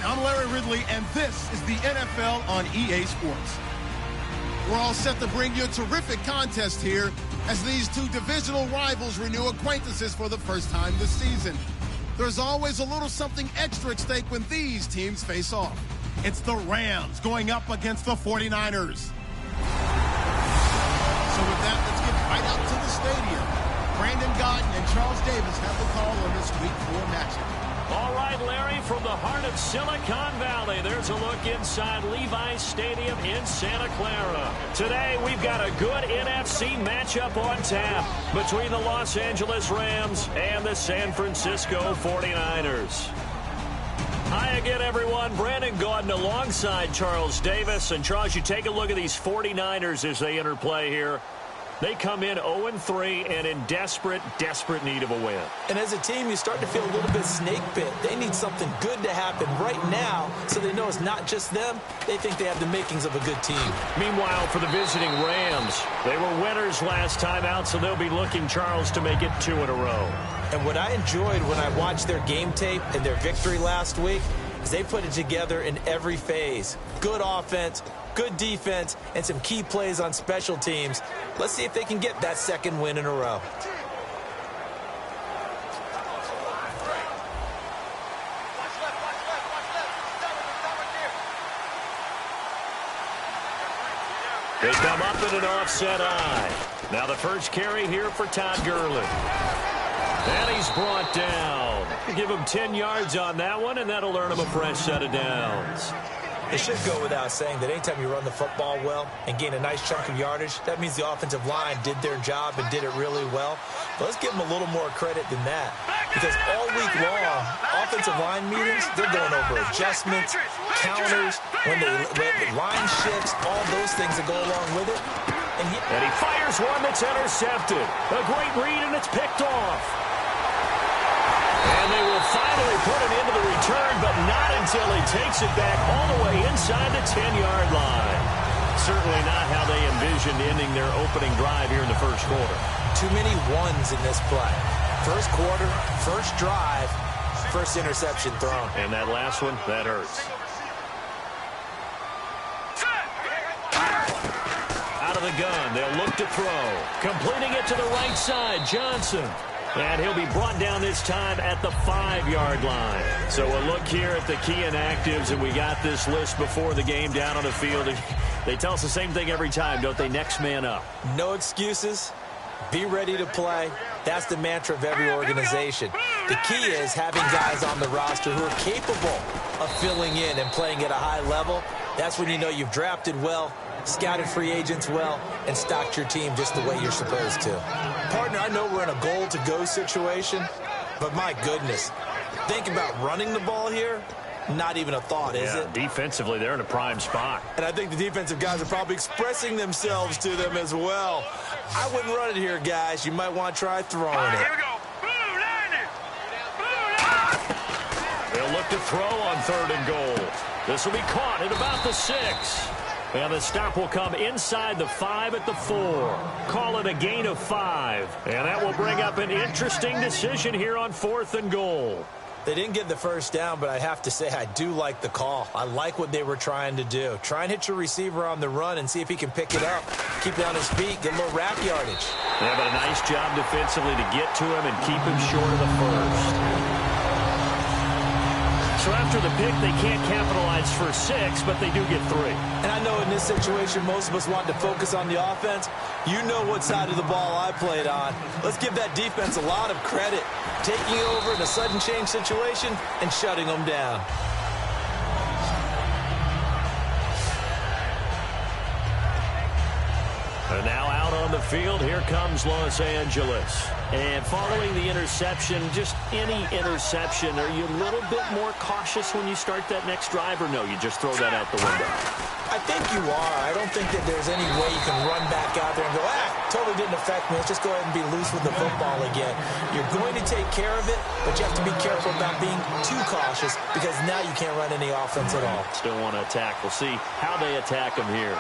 I'm Larry Ridley, and this is the NFL on EA Sports. We're all set to bring you a terrific contest here as these two divisional rivals renew acquaintances for the first time this season. There's always a little something extra at stake when these teams face off. It's the Rams going up against the 49ers. So with that, let's get right out to the stadium. Brandon Gaudin and Charles Davis have the call on this Week 4 matchup. All right, Larry, from the heart of Silicon Valley, there's a look inside Levi's Stadium in Santa Clara. Today, we've got a good NFC matchup on tap between the Los Angeles Rams and the San Francisco 49ers. Hi again, everyone. Brandon Gaudin alongside Charles Davis. And, Charles, you take a look at these 49ers as they interplay here. They come in 0-3 and in desperate need of a win. And as a team, you start to feel a little bit snake bit. They need something good to happen right now so they know it's not just them. They think they have the makings of a good team. Meanwhile, for the visiting Rams, they were winners last time out, so they'll be looking, Charles, to make it 2 in a row. And what I enjoyed when I watched their game tape and their victory last week is they put it together in every phase. Good offense, good defense, and some key plays on special teams. Let's see if they can get that second win in a row. They come up in an offset eye. Now the first carry here for Todd Gurley. And he's brought down. Give him 10 yards on that one, and that'll earn him a fresh set of downs. It should go without saying that anytime you run the football well and gain a nice chunk of yardage, that means the offensive line did their job and did it really well. But let's give them a little more credit than that. Because all week long, offensive line meetings, they're going over adjustments, counters, when the line shifts, all those things that go along with it. And he fires one that's intercepted. A great read, and it's picked off. And they will finally put it into the return, but not until he takes it back all the way inside the 10-yard line. Certainly not how they envisioned ending their opening drive here in the first quarter. Too many ones in this play. First quarter, first drive, first interception thrown. And that last one, that hurts. Out of the gun, they'll look to throw. Completing it to the right side, Johnson. And he'll be brought down this time at the 5-yard line. So a look here at the key inactives, and we got this list before the game down on the field. They tell us the same thing every time, don't they? Next man up. No excuses. Be ready to play. That's the mantra of every organization. The key is having guys on the roster who are capable of filling in and playing at a high level. That's when you know you've drafted well, scouted free agents well, and stocked your team just the way you're supposed to. Partner, I know we're in a goal-to-go situation, but my goodness, think about running the ball here. Not even a thought, is it? Defensively, they're in a prime spot. And I think the defensive guys are probably expressing themselves to them as well. I wouldn't run it here, guys. You might want to try throwing it. Here we go. They'll look to throw on 3rd and goal. This will be caught at about the 6. And the stop will come inside the 5 at the 4. Call it a gain of 5. And that will bring up an interesting decision here on 4th and goal. They didn't get the first down, but I have to say I do like the call. I like what they were trying to do. Try and hit your receiver on the run and see if he can pick it up. Keep it on his feet, get a little rack yardage. Yeah, but a nice job defensively to get to him and keep him short of the first. So after the pick, they can't capitalize for 6, but they do get 3. And I know in this situation, most of us want to focus on the offense. You know what side of the ball I played on. Let's give that defense a lot of credit. Taking over in a sudden change situation and shutting them down. And now out on the field, here comes Los Angeles. And following the interception, just any interception, are you a little bit more cautious when you start that next drive, or no, you just throw that out the window? I think you are. I don't think that there's any way you can run back out there and go, totally didn't affect me. Let's just go ahead and be loose with the football again. You're going to take care of it, but you have to be careful about being too cautious because now you can't run any offense at all. Still want to attack. We'll see how they attack him here.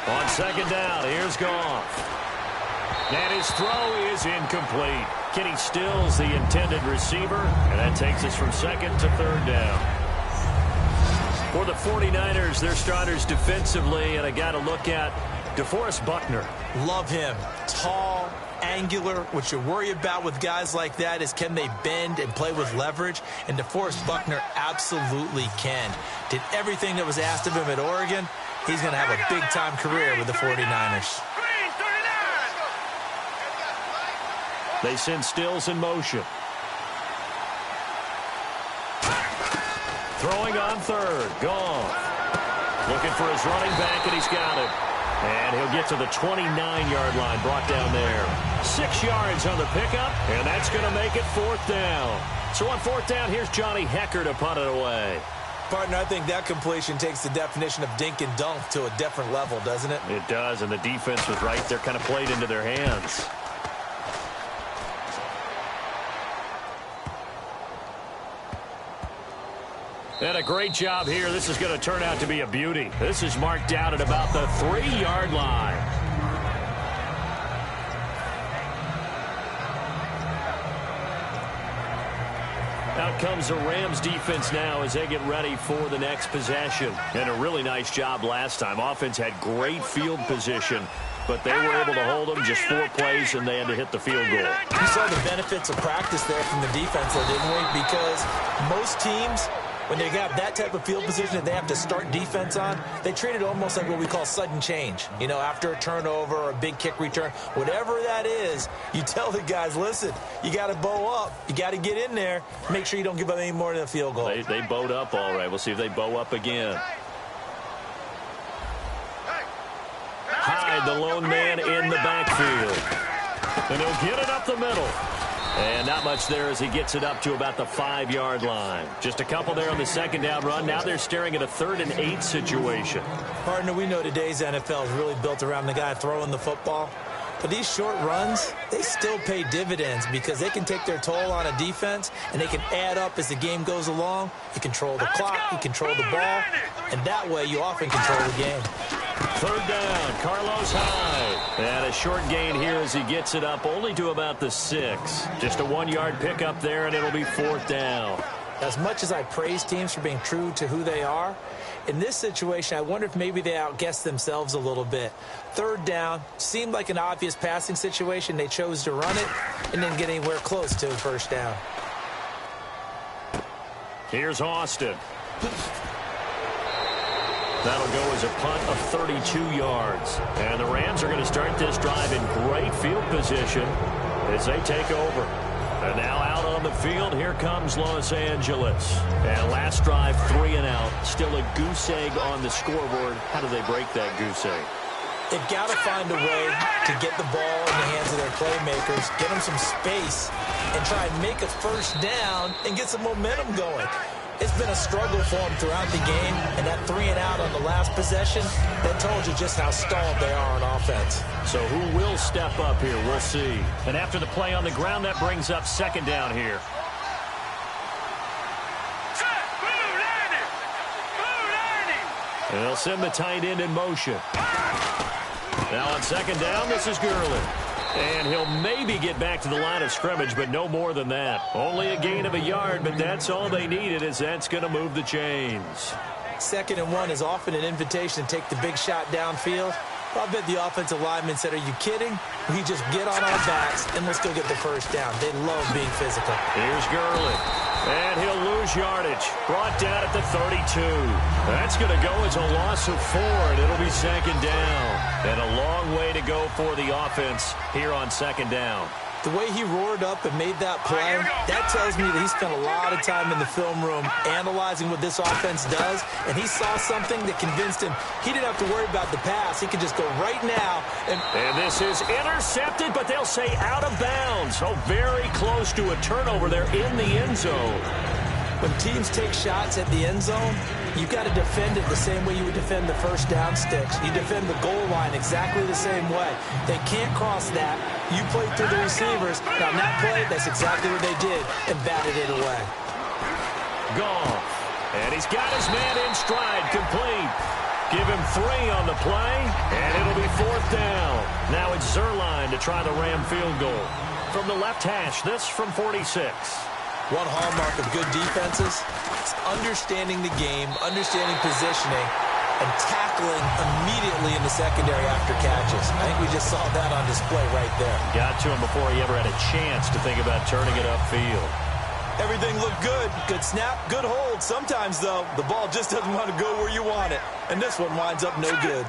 On 2nd down, here's Goff. And his throw is incomplete. Kenny Stills, the intended receiver, and that takes us from second to third down. For the 49ers, their starters defensively, and I got to look at DeForest Buckner. Love him. Tall, angular. What you worry about with guys like that is can they bend and play with leverage? And DeForest Buckner absolutely can. Did everything that was asked of him at Oregon. He's going to have a big-time career with the 49ers. They send Stills in motion. Throwing on third. Goff. Looking for his running back, and he's got it. And he'll get to the 29-yard line, brought down there. 6 yards on the pickup, and that's going to make it fourth down. So on fourth down, here's Johnny Hecker to punt it away. Partner, I think that completion takes the definition of dink and dunk to a different level, doesn't it? It does, and the defense was right there, kind of played into their hands. And a great job here. This is going to turn out to be a beauty. This is marked out at about the 3-yard line. Out comes the Rams defense now as they get ready for the next possession. And a really nice job last time. Offense had great field position, but they were able to hold them just 4 plays, and they had to hit the field goal. You saw the benefits of practice there from the defense, though, didn't we? Because most teams, when they got that type of field position that they have to start defense on, they treat it almost like what we call sudden change. You know, after a turnover or a big kick return, whatever that is, you tell the guys, listen, you got to bow up. You got to get in there. Make sure you don't give up any more than a field goal. They bowed up all right. We'll see if they bow up again. Hyde, the lone man in the backfield. And he'll get it up the middle. And not much there as he gets it up to about the 5-yard line. Just a couple there on the second down run. Now they're staring at a 3rd and 8 situation. Partner, we know today's NFL is really built around the guy throwing the football. But these short runs, they still pay dividends because they can take their toll on a defense, and they can add up as the game goes along. You control the clock, you control the ball, and that way you often control the game. 3rd down, Carlos Hyde. And a short gain here as he gets it up only to about the 6. Just a 1-yard pickup there, and it'll be 4th down. As much as I praise teams for being true to who they are, in this situation, I wonder if maybe they outguessed themselves a little bit. 3rd down, seemed like an obvious passing situation. They chose to run it and didn't get anywhere close to a 1st down. Here's Austin. That'll go as a punt of 32 yards. And the Rams are going to start this drive in great field position as they take over. And now out on the field, here comes Los Angeles. And last drive, 3 and out. Still a goose egg on the scoreboard. How do they break that goose egg? They've got to find a way to get the ball in the hands of their playmakers, get them some space, and try and make a 1st down and get some momentum going. It's been a struggle for them throughout the game, and that 3 and out on the last possession, that told you just how stalled they are on offense. So who will step up here? We'll see. And after the play on the ground, that brings up 2nd down here. And they'll send the tight end in motion. Now on 2nd down, this is Gurley. And he'll maybe get back to the line of scrimmage, but no more than that. Only a gain of a yard, but that's all they needed, as that's going to move the chains. 2nd and 1 is often an invitation to take the big shot downfield. I bet the offensive lineman said, are you kidding? We just get on our backs and let's go get the 1st down. They love being physical. Here's Gurley. And he'll lose yardage. Brought down at the 32. That's going to go as a loss of 4, and it'll be 2nd down. And a long way to go for the offense here on 2nd down. The way he roared up and made that play, that tells me that he spent a lot of time in the film room analyzing what this offense does, and he saw something that convinced him he didn't have to worry about the pass. He could just go right now. And this is intercepted, but they'll say out of bounds. Oh, very close to a turnover there in the end zone. When teams take shots at the end zone, you've got to defend it the same way you would defend the 1st down sticks. You defend the goal line exactly the same way. They can't cross that. You play through the receivers. Now, on that play, that's exactly what they did and batted it away. Goff. And he's got his man in stride, complete. Give him 3 on the play, and it'll be 4th down. Now it's Zerline to try the Ram field goal. from the left hash. This from 46. One hallmark of good defenses is understanding the game, understanding positioning, and tackling immediately in the secondary after catches. I think we just saw that on display right there. Got to him before he ever had a chance to think about turning it upfield. Everything looked good. Good snap, good hold. Sometimes, though, the ball just doesn't want to go where you want it. And this one winds up no good.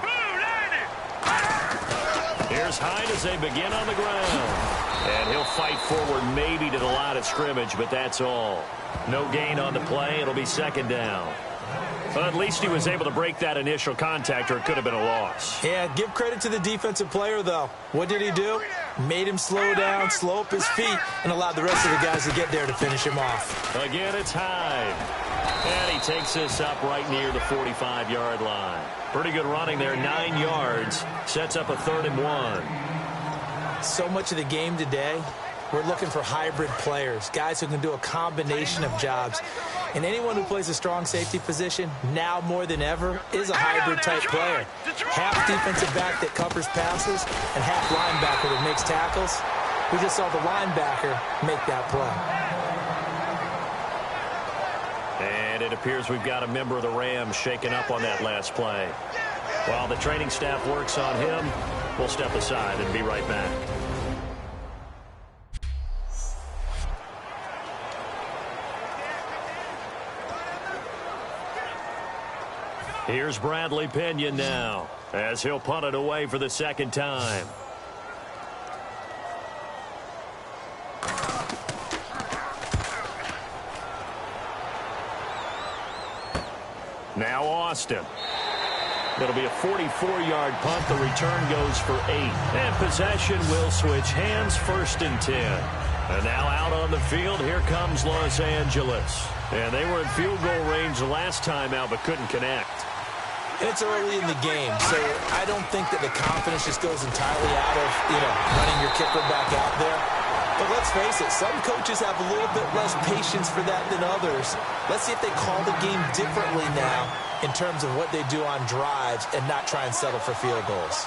Here's Hyde as they begin on the ground. And he'll fight forward maybe to the line of scrimmage, but that's all. No gain on the play. It'll be second down. Well, at least he was able to break that initial contact, or it could have been a loss. Yeah, give credit to the defensive player, though. What did he do? Made him slow down, slow up his feet, and allowed the rest of the guys to get there to finish him off. Again, it's Hyde. And he takes this up right near the 45-yard line. Pretty good running there, 9 yards. Sets up a 3rd and 1. So much of the game today, we're looking for hybrid players, guys who can do a combination of jobs. And anyone who plays a strong safety position, now more than ever, is a hybrid-type player. Half defensive back that covers passes and half linebacker that makes tackles. We just saw the linebacker make that play. And it appears we've got a member of the Rams shaken up on that last play. While the training staff works on him, we'll step aside and be right back. Here's Bradley Pinion now, as he'll punt it away for the second time. Now Austin. It'll be a 44-yard punt. The return goes for 8. And possession will switch hands, 1st and 10. And now out on the field, here comes Los Angeles. And they were in field goal range last time out, but couldn't connect. It's early in the game, so I don't think that the confidence just goes entirely out of, running your kicker back out there. But let's face it, some coaches have a little bit less patience for that than others. Let's see if they call the game differently now in terms of what they do on drives and not try and settle for field goals.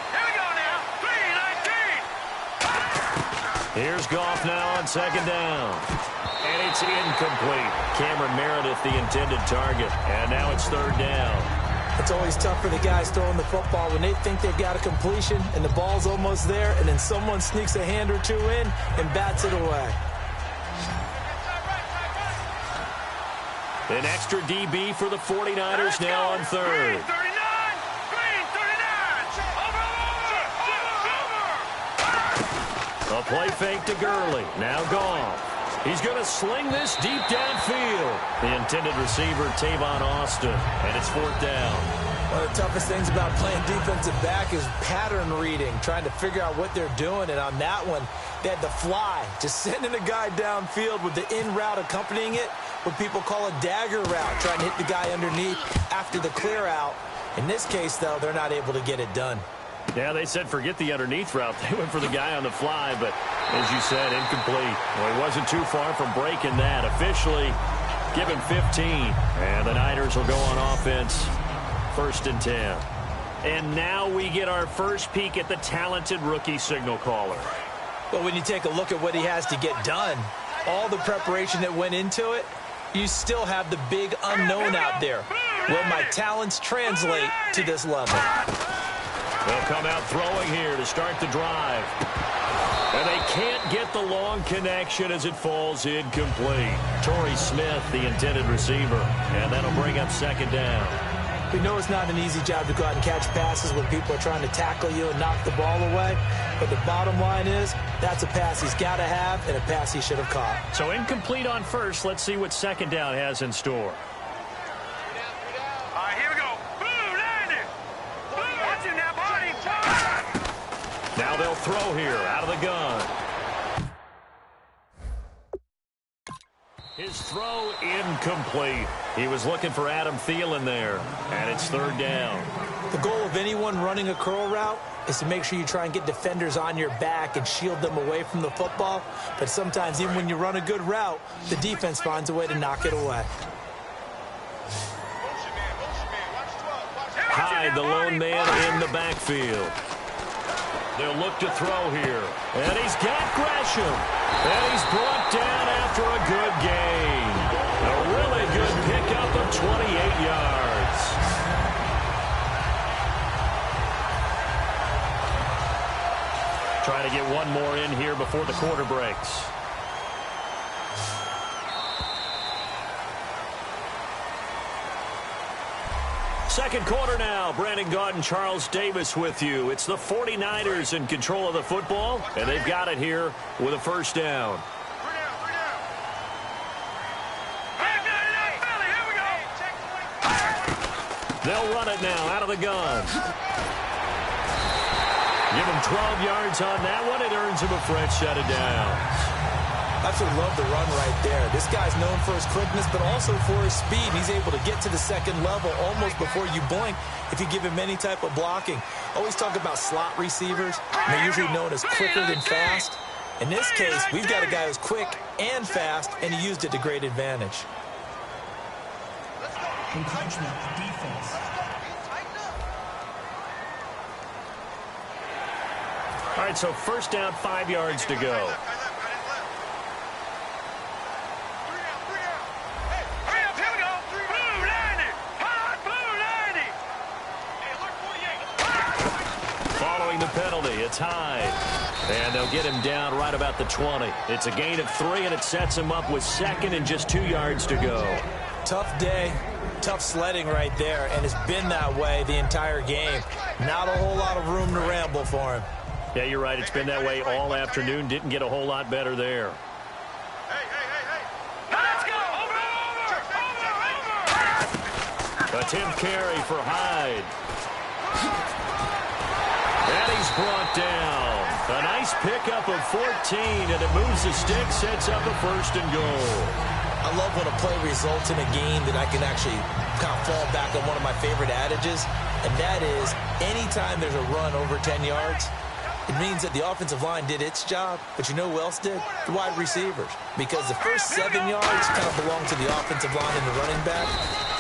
Here we go now, 3-19. Here's Goff now on second down. And it's incomplete. Cameron Meredith, the intended target. And now it's 3rd down. It's always tough for the guys throwing the football when they think they've got a completion and the ball's almost there, and then someone sneaks a hand or two in and bats it away. An extra DB for the 49ers now on 3rd. A play fake to Gurley. Now Goff. He's going to sling this deep downfield. The intended receiver, Tavon Austin, and it's 4th down. One of the toughest things about playing defensive back is pattern reading, trying to figure out what they're doing. And on that one, they had the fly, just sending a guy downfield with the in route accompanying it, what people call a dagger route, trying to hit the guy underneath after the clear out. In this case, though, they're not able to get it done. Yeah, they said forget the underneath route. They went for the guy on the fly, but as you said, incomplete. Well, he wasn't too far from breaking that. Officially, give him 15. And the Niners will go on offense, 1st and 10. And now we get our first peek at the talented rookie signal caller. But when you take a look at what he has to get done, all the preparation that went into it, you still have the big unknown out there. Will my talents translate to this level? They'll come out throwing here to start the drive. And they can't get the long connection as it falls incomplete. Torrey Smith, the intended receiver. And that'll bring up 2nd down. We know it's not an easy job to go out and catch passes when people are trying to tackle you and knock the ball away. But the bottom line is, that's a pass he's got to have and a pass he should have caught. So incomplete on 1st. Let's see what 2nd down has in store. All right, here we go. Now they'll throw here out of the gun. His throw incomplete. He was looking for Adam Thielen there, and it's 3rd down. The goal of anyone running a curl route is to make sure you try and get defenders on your back and shield them away from the football. But sometimes even when you run a good route, the defense finds a way to knock it away. Hyde, the lone man in the backfield. They'll look to throw here. And he's got Gresham. And he's brought down after a good gain. A really good pickup of 28 yards. Trying to get one more in here before the quarter breaks. Second quarter now. Brandon Gaudin and Charles Davis with you. It's the 49ers in control of the football, and they've got it here with a first down. They'll run it now out of the gun. Give him 12 yards on that one. It earns him a fresh set of downs. Absolutely love the run right there. This guy's known for his quickness, but also for his speed. He's able to get to the second level almost before you blink if you give him any type of blocking. Always talk about slot receivers. They're usually known as quicker than fast. In this case, we've got a guy who's quick and fast, and he used it to great advantage. Encroachment defense. All right, so first down, 5 yards to go. Following the penalty, it's Hyde. And they'll get him down right about the 20. It's a gain of 3, and it sets him up with second and just 2 yards to go. Tough day, tough sledding right there, and it's been that way the entire game. Not a whole lot of room to ramble for him. Yeah, you're right. It's been that way all afternoon. Didn't get a whole lot better there. Let's go! Over! Attempt carry for Hyde. And he's brought down. A nice pickup of 14, and it moves the stick, sets up a first and goal. I love when a play results in a game that I can actually kind of fall back on one of my favorite adages, and that is anytime there's a run over 10 yards, it means that the offensive line did its job, but you know who else did? The wide receivers. Because the first 7 yards kind of belong to the offensive line and the running back.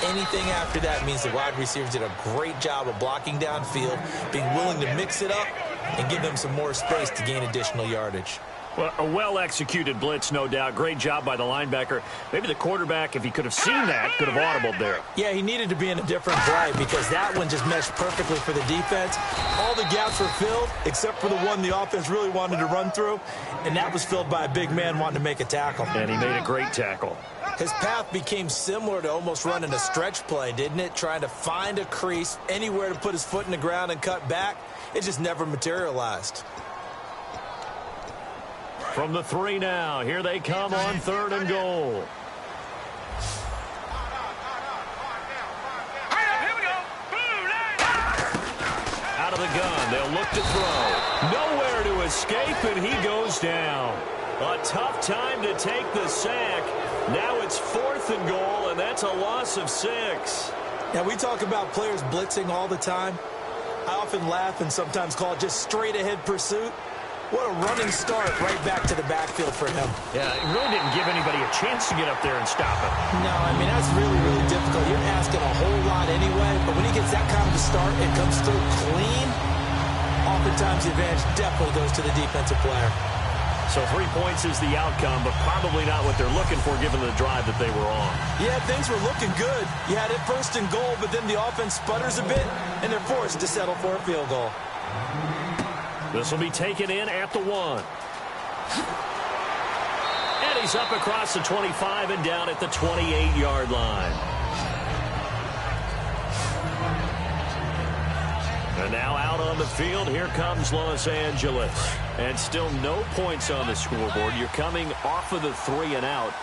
Anything after that means the wide receivers did a great job of blocking downfield, being willing to mix it up, and give them some more space to gain additional yardage. Well, a well-executed blitz, no doubt. Great job by the linebacker. Maybe the quarterback, if he could have seen that, could have audibled there. Yeah, he needed to be in a different play because that one just meshed perfectly for the defense. All the gaps were filled except for the one the offense really wanted to run through, and that was filled by a big man wanting to make a tackle. And he made a great tackle. His path became similar to almost running a stretch play, didn't it? Trying to find a crease, anywhere to put his foot in the ground and cut back. It just never materialized. From the 3 now, here they come on 3rd and goal. Out of the gun, they'll look to throw. Nowhere to escape, and he goes down. A tough time to take the sack. Now it's 4th and goal, and that's a loss of 6. Now, we talk about players blitzing all the time. I often laugh and sometimes call it just straight-ahead pursuit. What a running start right back to the backfield for him. Yeah, it really didn't give anybody a chance to get up there and stop him. No, I mean, that's really, really difficult. You're asking a whole lot anyway, but when he gets that kind of a start and comes through clean, oftentimes the advantage definitely goes to the defensive player. So 3 points is the outcome, but probably not what they're looking for given the drive that they were on. Yeah, things were looking good. You had it 1st and goal, but then the offense sputters a bit, and they're forced to settle for a field goal. This will be taken in at the 1. And he's up across the 25 and down at the 28-yard line. And now out on the field, here comes Los Angeles. And still no points on the scoreboard. You're coming off of the 3 and out.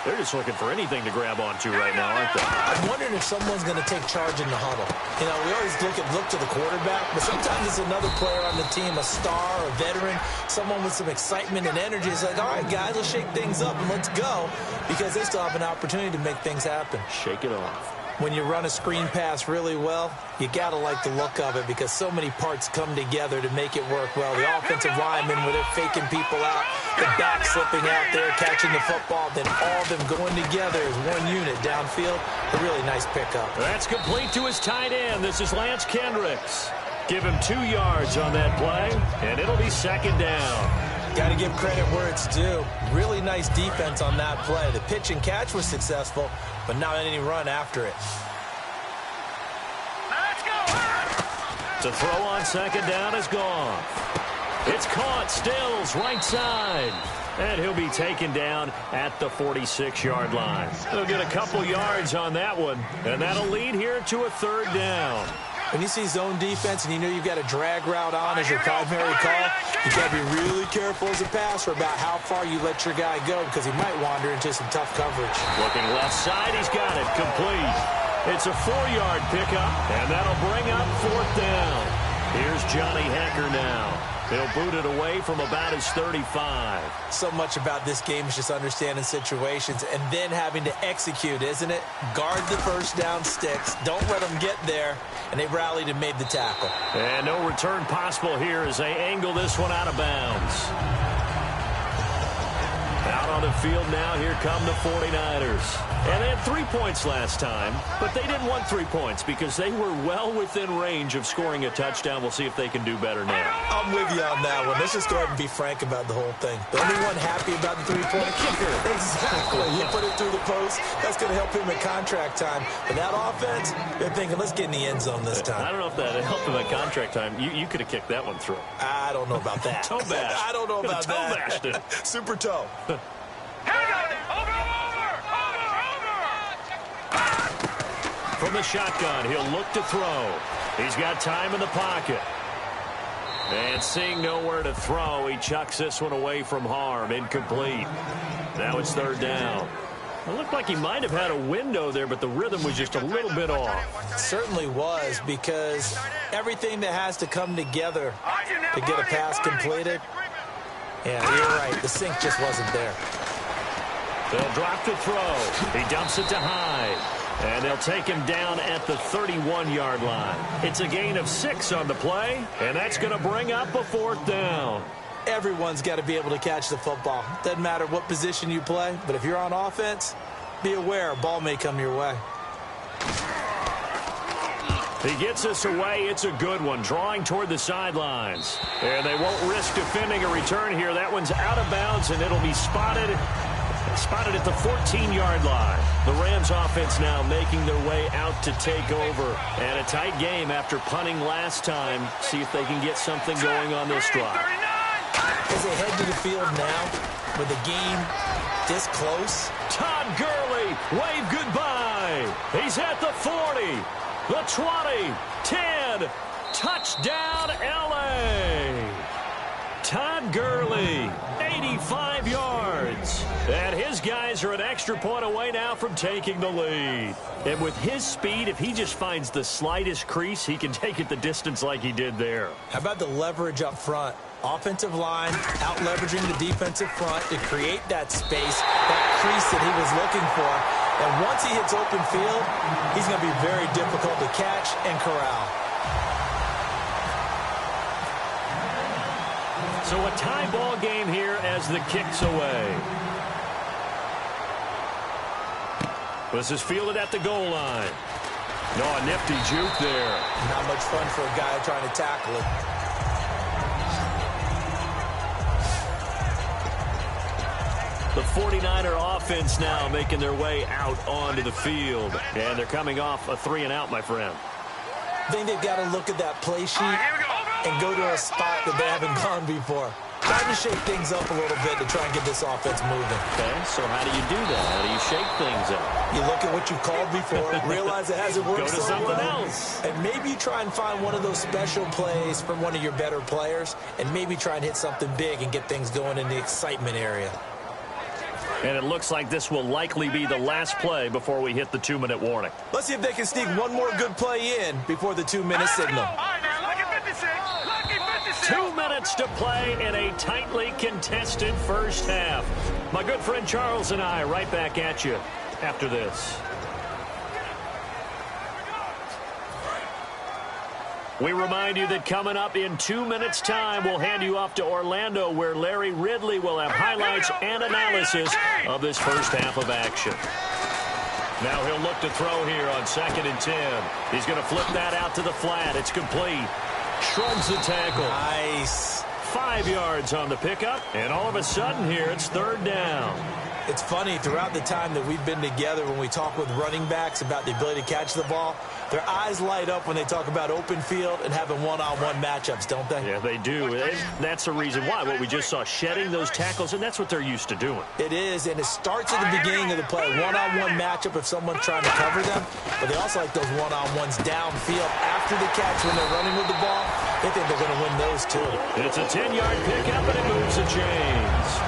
They're just looking for anything to grab onto right now, aren't they? I'm wondering if someone's going to take charge in the huddle. You know, we always look to the quarterback, but sometimes it's another player on the team, a star, a veteran, someone with some excitement and energy. It's like, all right, guys, let's shake things up and let's go, because they still have an opportunity to make things happen. Shake it off. When you run a screen pass really well, you got to like the look of it because so many parts come together to make it work well. The offensive linemen, where they're faking people out, the back slipping out there, catching the football, then all of them going together as one unit downfield. A really nice pickup. That's complete to his tight end. This is Lance Kendricks. Give him 2 yards on that play, and it'll be second down. Got to give credit where it's due. Really nice defense on that play. The pitch and catch was successful, but not any run after it. Let's go. To throw on second down is gone. It's caught. Stills right side. And he'll be taken down at the 46-yard line. He'll get a couple yards on that one, and that'll lead here to a third down. When you see zone defense and you know you've got a drag route on as your primary call, you got to be really careful as a passer about how far you let your guy go because he might wander into some tough coverage. Looking left side, he's got it. Complete. It's a 4-yard pickup, and that'll bring up fourth down. Here's Johnny Hecker now. He'll boot it away from about his 35. So much about this game is just understanding situations and then having to execute, isn't it? Guard the first down sticks. Don't let them get there. And they rallied and made the tackle. And no return possible here as they angle this one out of bounds. Out on the field now, here come the 49ers. And they had 3 points last time, but they didn't want 3 points because they were well within range of scoring a touchdown. We'll see if they can do better now. I'm with you on that one. Let's just go ahead and be frank about the whole thing. The only one happy about the 3-point kicker. Exactly. You put it through the post. That's going to help him at contract time. But that offense, they're thinking, let's get in the end zone this time. I don't know if that helped him at contract time. You could have kicked that one through. I don't know about that. Toe bash. I don't know about that. Toe bashed it. Super toe. From the shotgun, he'll look to throw. He's got time in the pocket. And seeing nowhere to throw, he chucks this one away from harm. Incomplete. Now it's third down. It looked like he might have had a window there, but the rhythm was just a little bit off. It certainly was, because everything that has to come together to get a pass completed. Yeah, you're right. The sync just wasn't there. They'll drop the throw. He dumps it to Hyde. And they'll take him down at the 31-yard line. It's a gain of 6 on the play, and that's going to bring up a fourth down. Everyone's got to be able to catch the football. Doesn't matter what position you play, but if you're on offense, be aware a ball may come your way. He gets us away. It's a good one, drawing toward the sidelines. And they won't risk defending a return here. That one's out of bounds, and it'll be spotted at the 14-yard line. The Rams offense now making their way out to take over. And a tight game after punting last time. See if they can get something going on this drive. As they head to the field now, with the game this close. Todd Gurley, wave goodbye. He's at the 40, the 20, 10. Touchdown, L.A. Todd Gurley, 85 yards. And his guys are an extra point away now from taking the lead. And with his speed, if he just finds the slightest crease, he can take it the distance like he did there. How about the leverage up front? Offensive line out-leveraging the defensive front to create that space, that crease that he was looking for. And once he hits open field, he's going to be very difficult to catch and corral. So a tie ball game here as the kick's away. This is fielded at the goal line. No, a nifty juke there. Not much fun for a guy trying to tackle it. The 49er offense now making their way out onto the field. And they're coming off a 3-and-out, my friend. I think they've got to look at that play sheet and go to a spot that they haven't gone before. Trying to shake things up a little bit to try and get this offense moving. Okay, so how do you do that? How do you shake things up? You look at what you've called before, realize it hasn't worked Go to so something well, else. and maybe try and find one of those special plays from one of your better players, and maybe try and hit something big and get things going in the excitement area. And it looks like this will likely be the last play before we hit the 2-minute warning. Let's see if they can sneak one more good play in before the 2-minute signal. 2 minutes to play in a tightly contested first half. My good friend Charles and I right back at you after this. We remind you that coming up in 2 minutes' time, we'll hand you off to Orlando, where Larry Ridley will have highlights and analysis of this first half of action. Now he'll look to throw here on 2nd and 10. He's going to flip that out to the flat. It's complete. Shrugs the tackle. Nice. 5 yards on the pickup, and all of a sudden here it's third down. It's funny, throughout the time that we've been together, when we talk with running backs about the ability to catch the ball, their eyes light up when they talk about open field and having one-on-one matchups, don't they? Yeah, they do. That's the reason why. What we just saw, shedding those tackles, and that's what they're used to doing. It is, and it starts at the beginning of the play. One-on-one matchup if someone's trying to cover them, but they also like those one-on-ones downfield after the catch when they're running with the ball. They think they're going to win those too. It's a 10-yard pickup, and it moves the chains.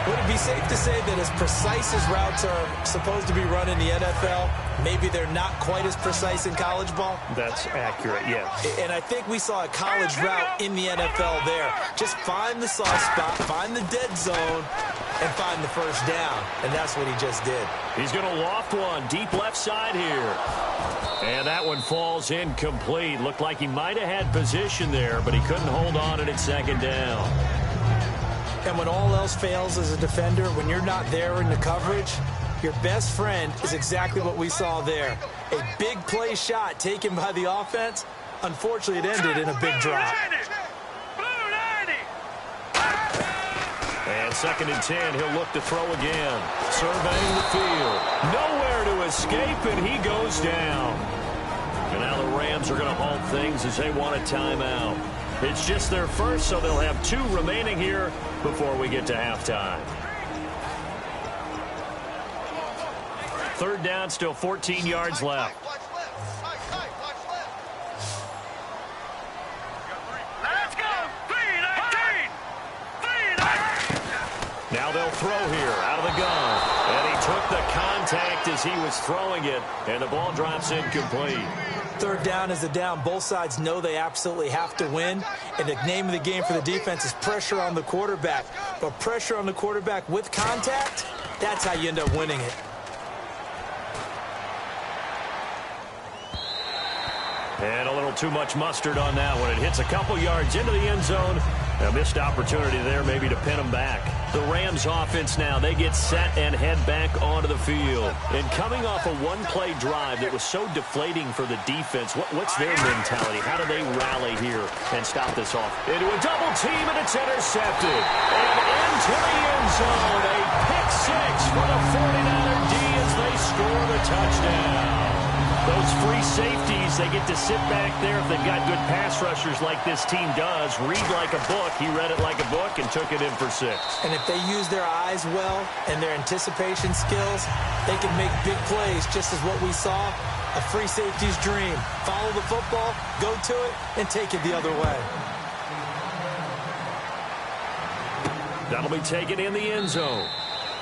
Would it be safe to say that as precise as routes are supposed to be run in the NFL, maybe they're not quite as precise in college ball? That's accurate, yes. And I think we saw a college route in the NFL there. Just find the soft spot, find the dead zone, and find the first down. And that's what he just did. He's going to loft one deep left side here. And that one falls incomplete. Looked like he might have had position there, but he couldn't hold on at second down. And when all else fails as a defender, when you're not there in the coverage, your best friend is exactly what we saw there. A big play shot taken by the offense. Unfortunately, it ended in a big drop. And 2nd and 10, he'll look to throw again. Surveying the field. Nowhere to escape, and he goes down. And now the Rams are going to halt things as they want a timeout. It's just their first, so they'll have 2 remaining here before we get to halftime. 3rd down, still 14 yards left. Let's go. 3-19. Now they'll throw here out of the gun. And he took the contact as he was throwing it, and the ball drops incomplete. 3rd down is a down. Both sides know they absolutely have to win. And the name of the game for the defense is pressure on the quarterback. But pressure on the quarterback with contact, that's how you end up winning it. And a little too much mustard on that one. It hits a couple yards into the end zone. A missed opportunity there maybe to pin them back. The Rams offense now, they get set and head back onto the field. And coming off a one-play drive that was so deflating for the defense, what's their mentality? How do they rally here and stop this off? Into a double team, and it's intercepted. And into the end zone, a pick 6 for the 49er D as they score the touchdown. Those free safeties, they get to sit back there if they've got good pass rushers like this team does. Read like a book. He read it like a book and took it in for 6. And if they use their eyes well and their anticipation skills, they can make big plays, just as what we saw. A free safety's dream. Follow the football, go to it, and take it the other way. That'll be taken in the end zone.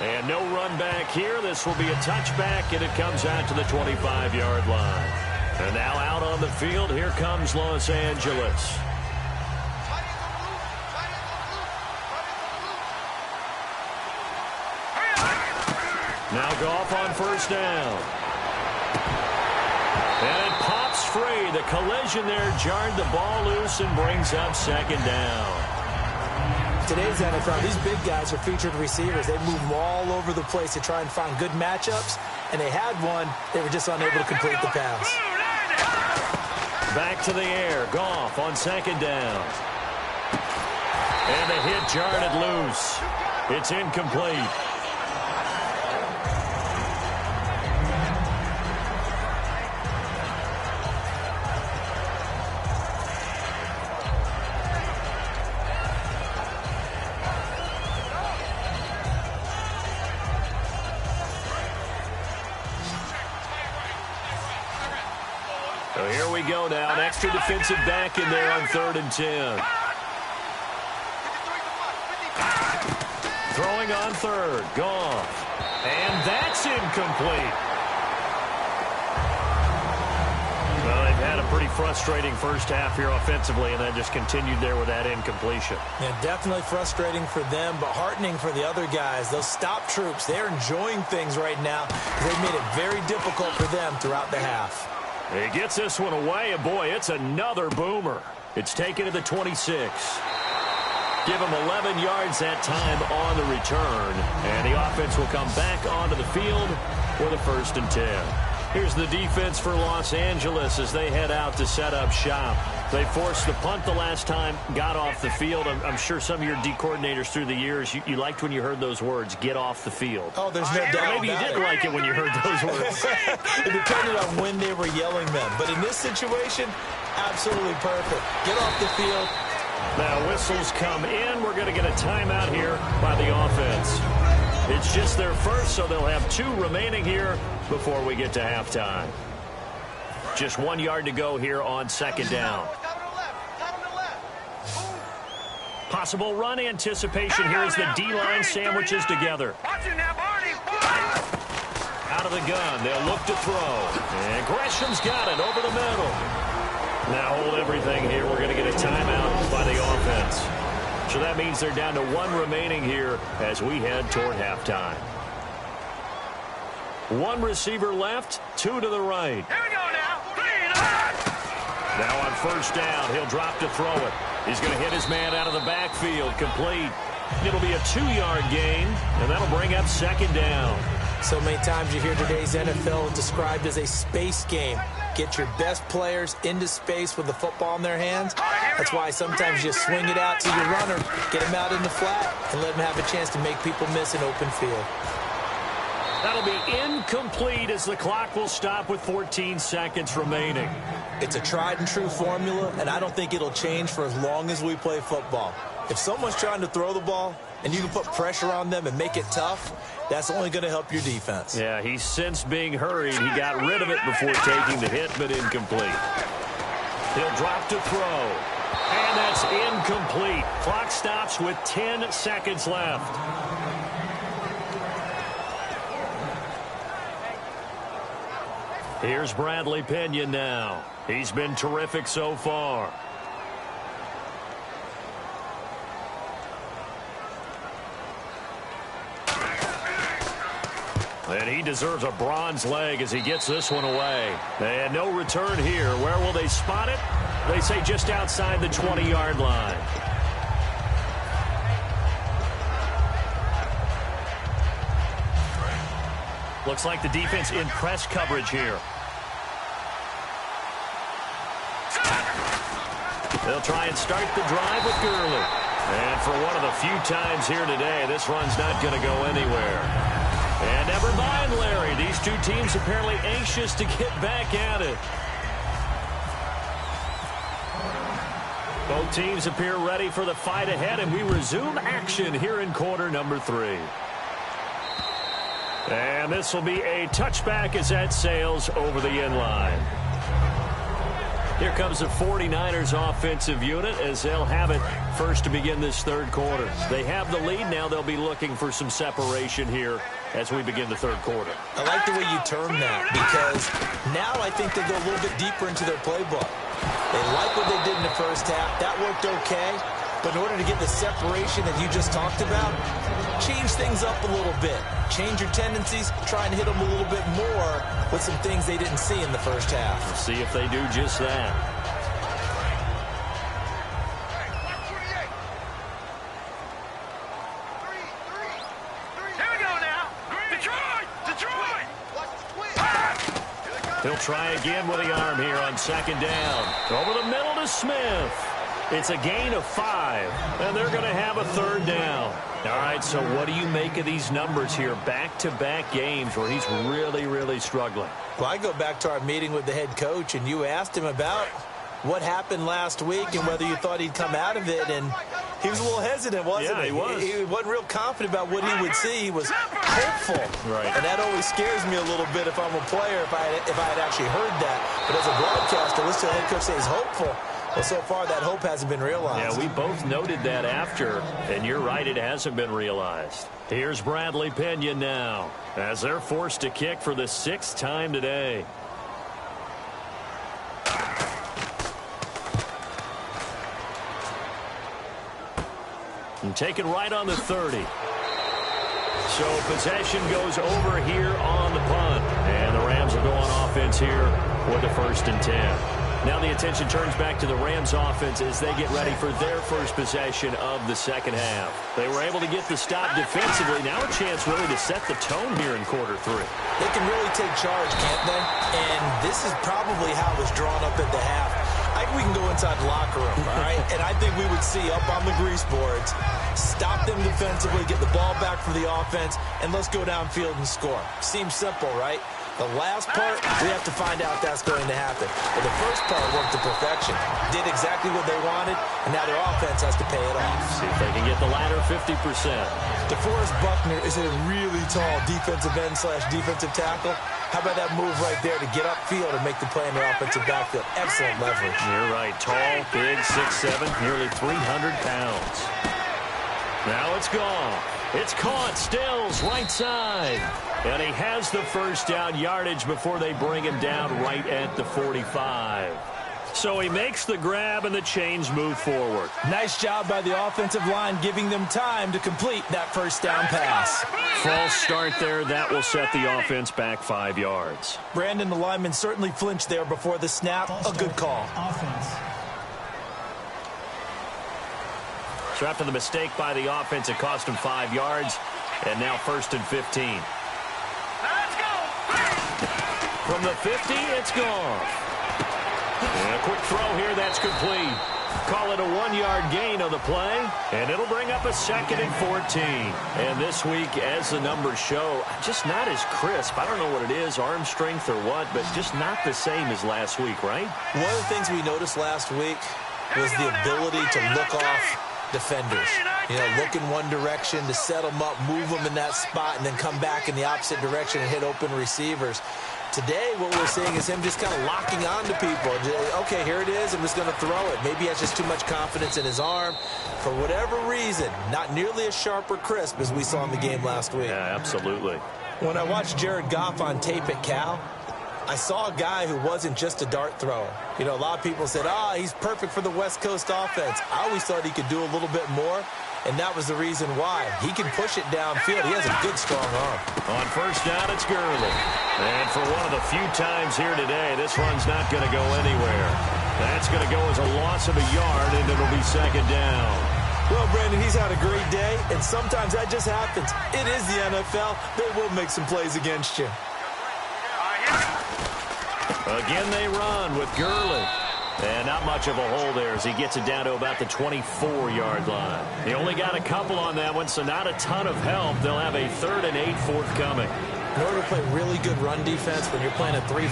And no run back here. This will be a touchback, and it comes out to the 25-yard line. And now out on the field, here comes Los Angeles. Now Goff on 1st down. And it pops free. The collision there jarred the ball loose and brings up 2nd down. Today's NFL, these big guys are featured receivers. They move them all over the place to try and find good matchups, and they had one. They were just unable to complete the pass. Back to the air. Goff on 2nd down. And the hit jarred it loose. It's incomplete. So here we go now. An extra defensive back in there on 3rd and 10. Throwing on 3rd. Goff. And that's incomplete. Well, they've had a pretty frustrating first half here offensively, and then just continued there with that incompletion. Yeah, definitely frustrating for them, but heartening for the other guys. Those stop troops, they're enjoying things right now. They've made it very difficult for them throughout the half. He gets this one away, and boy, it's another boomer. It's taken to the 26. Give him 11 yards that time on the return, and the offense will come back onto the field for the 1st and 10. Here's the defense for Los Angeles as they head out to set up shop. They forced the punt the last time, got off the field. I'm sure some of your D coordinators through the years, you liked when you heard those words, get off the field. Oh, there's no doubt. Maybe you didn't like it when you heard those words. It depended on when they were yelling them. But in this situation, absolutely perfect. Get off the field. Now whistles come in. We're going to get a timeout here by the offense. It's just their first, so they'll have 2 remaining here before we get to halftime. Just 1 yard to go here on second down. Possible run anticipation here as the D-line sandwiches together. Out of the gun, they'll look to throw. And Gresham's got it over the middle. Now hold everything here. We're going to get a timeout by the offense. So that means they're down to 1 remaining here as we head toward halftime. 1 receiver left, 2 to the right. Here we go now. Now on first down, he'll drop to throw it. He's going to hit his man out of the backfield, complete. It'll be a 2-yard gain, and that'll bring up second down. So many times you hear today's NFL described as a space game. Get your best players into space with the football in their hands. That's why sometimes you swing it out to your runner, get him out in the flat, and let him have a chance to make people miss an open field. That'll be incomplete as the clock will stop with 14 seconds remaining. It's a tried and true formula, and I don't think it'll change for as long as we play football. If someone's trying to throw the ball and you can put pressure on them and make it tough, that's only going to help your defense. Yeah, he's sensed being hurried. He got rid of it before taking the hit, but incomplete. He'll drop to throw. And that's incomplete. Clock stops with 10 seconds left. Here's Bradley Pinion now. He's been terrific so far. And he deserves a bronze leg as he gets this one away. And no return here. Where will they spot it? They say just outside the 20-yard line. Looks like the defense in press coverage here. They'll try and start the drive with Gurley. And for one of the few times here today, this run's not going to go anywhere. And never mind, Larry. These 2 teams apparently anxious to get back at it. Both teams appear ready for the fight ahead, and we resume action here in quarter number 3. And this will be a touchback as that sails over the end line. Here comes the 49ers offensive unit as they'll have it first to begin this third quarter. They have the lead. Now they'll be looking for some separation here as we begin the third quarter. I like the way you term that because now I think they go a little bit deeper into their playbook. They like what they did in the first half. That worked okay. But in order to get the separation that you just talked about, change things up a little bit. Change your tendencies, try and hit them a little bit more with some things they didn't see in the first half. We'll see if they do just that. Here we go now. Detroit. He'll try again with the arm here on second down. Over the middle to Smith. It's a gain of 5, and they're going to have a third down. All right, so what do you make of these numbers here? Back-to-back games where he's really, really struggling. Well, I go back to our meeting with the head coach, and you asked him about what happened last week and whether you thought he'd come out of it, and he was a little hesitant, wasn't he? Yeah, he was. He wasn't real confident about what he would see. He was hopeful. Right. And that always scares me a little bit if I'm a player, if I had actually heard that. But as a broadcaster, listen to the head coach say he's hopeful. Well, so far, that hope hasn't been realized. Yeah, we both noted that after, and you're right, it hasn't been realized. Here's Bradley Pinion now, as they're forced to kick for the 6th time today. And taken right on the 30. So possession goes over here on the punt. And the Rams will go on offense here with the 1st and 10. Now the attention turns back to the Rams offense as they get ready for their first possession of the second half. They were able to get the stop defensively. Now a chance really to set the tone here in quarter 3. They can really take charge, can't they? And this is probably how it was drawn up at the half. I think we can go inside the locker room, all right? And I think we would see up on the grease boards, stop them defensively, get the ball back for the offense, and let's go downfield and score. Seems simple, right? The last part, we have to find out if that's going to happen. But the first part worked to perfection. Did exactly what they wanted, and now their offense has to pay it off. See if they can get the latter 50%. DeForest Buckner is a really tall defensive end / defensive tackle. How about that move right there to get upfield and make the play in their offensive backfield? Excellent leverage. You're right. Tall, big, 6'7", nearly 300 pounds. Now it's gone. It's caught. Stills right side. And he has the first down yardage before they bring him down right at the 45. So he makes the grab and the chains move forward. Nice job by the offensive line giving them time to complete that first down pass. False start there. That will set the offense back 5 yards. Brandon, the lineman certainly flinched there before the snap. A good call. Offense. So after the mistake by the offense, it cost him 5 yards. And now 1st and 15. Let's go. From the 50, it's gone. And a quick throw here, that's complete. Call it a 1-yard gain on the play, and it'll bring up a 2nd and 14. And this week, as the numbers show, just not as crisp. I don't know what it is, arm strength or what, but just not the same as last week, right? One of the things we noticed last week was the ability to look off defenders. You know, look in one direction to set them up, move them in that spot, and then come back in the opposite direction and hit open receivers. Today, what we're seeing is him just kind of locking on to people. Okay, here it is. I'm just going to throw it. Maybe he has just too much confidence in his arm. For whatever reason, not nearly as sharp or crisp as we saw in the game last week. Yeah, absolutely. When I watched Jared Goff on tape at Cal, I saw a guy who wasn't just a dart thrower. You know, a lot of people said, he's perfect for the West Coast offense. I always thought he could do a little bit more, and that was the reason why. He can push it downfield. He has a good, strong arm. On first down, it's Gurley. And for one of the few times here today, this run's not going to go anywhere. That's going to go as a loss of a yard, and it'll be 2nd down. Well, Brandon, he's had a great day, and sometimes that just happens. It is the NFL. They will make some plays against you. Again, they run with Gurley. And not much of a hole there as he gets it down to about the 24-yard line. They only got a couple on that one, so not a ton of help. They'll have a 3rd and 8 forthcoming. In order to play really good run defense when you're playing a 3-4,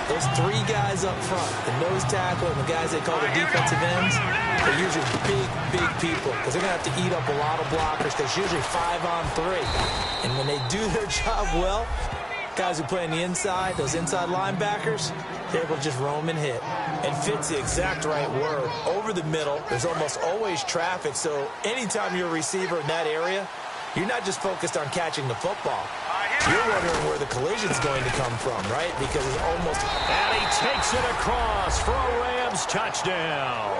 those 3 guys up front, the nose tackle and the guys they call the defensive ends, they're usually big people because they're going to have to eat up a lot of blockers because it's usually 5 on 3. And when they do their job well, guys who play on the inside, those inside linebackers, they're able to just roam and hit. And fit's the exact right word. Over the middle, there's almost always traffic, so anytime you're a receiver in that area, you're not just focused on catching the football. You're wondering where the collision's going to come from, right? Because it's almost... And he takes it across for a Rams touchdown.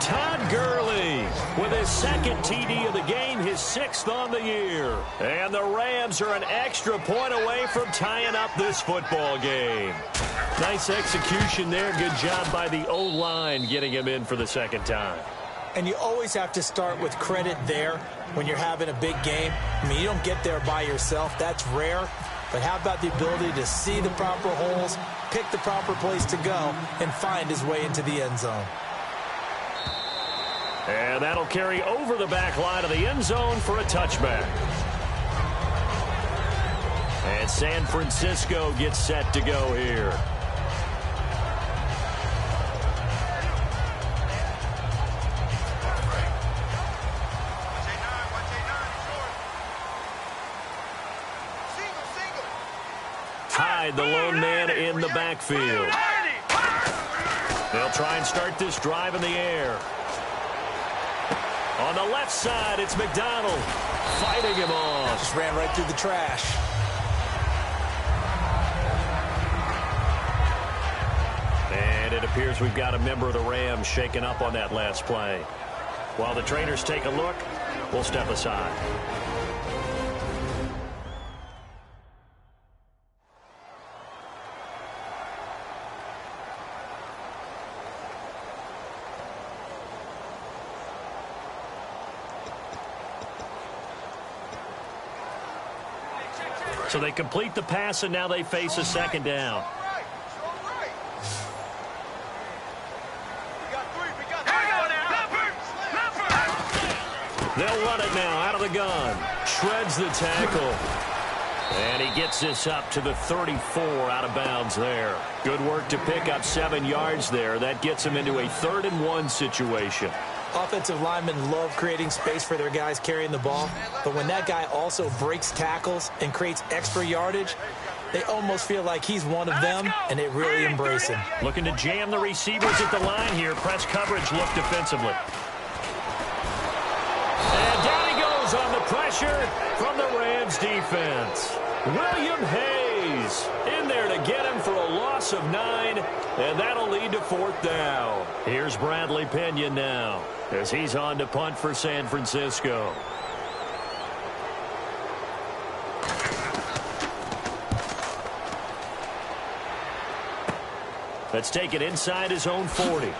Todd Gurley with his 2nd TD of the game, his 6th on the year. And the Rams are an extra point away from tying up this football game. Nice execution there. Good job by the O-line getting him in for the 2nd time. And you always have to start with credit there when you're having a big game. I mean, you don't get there by yourself. That's rare. But how about the ability to see the proper holes, pick the proper place to go, and find his way into the end zone? And that'll carry over the back line of the end zone for a touchback. And San Francisco gets set to go here. Hyde, the lone man in the backfield. They'll try and start this drive in the air. On the left side, it's McDonald fighting him off. Just ran right through the trash. And it appears we've got a member of the Rams shaken up on that last play. While the trainers take a look, we'll step aside. So they complete the pass, and now they face a second down. They'll run it now out of the gun. Shreds the tackle. And he gets this up to the 34 out of bounds there. Good work to pick up 7 yards there. That gets him into a 3rd-and-1 situation. Offensive linemen love creating space for their guys carrying the ball, but when that guy also breaks tackles and creates extra yardage, they almost feel like he's one of them, and they really embrace him. Looking to jam the receivers at the line here. Press coverage look defensively. And down he goes on the pressure from the Rams defense. William Hayes in there to get him for a loss of 9, and that'll lead to 4th down. Here's Bradley Pinion now as he's on to punt for San Francisco. Let's take it inside his own 40.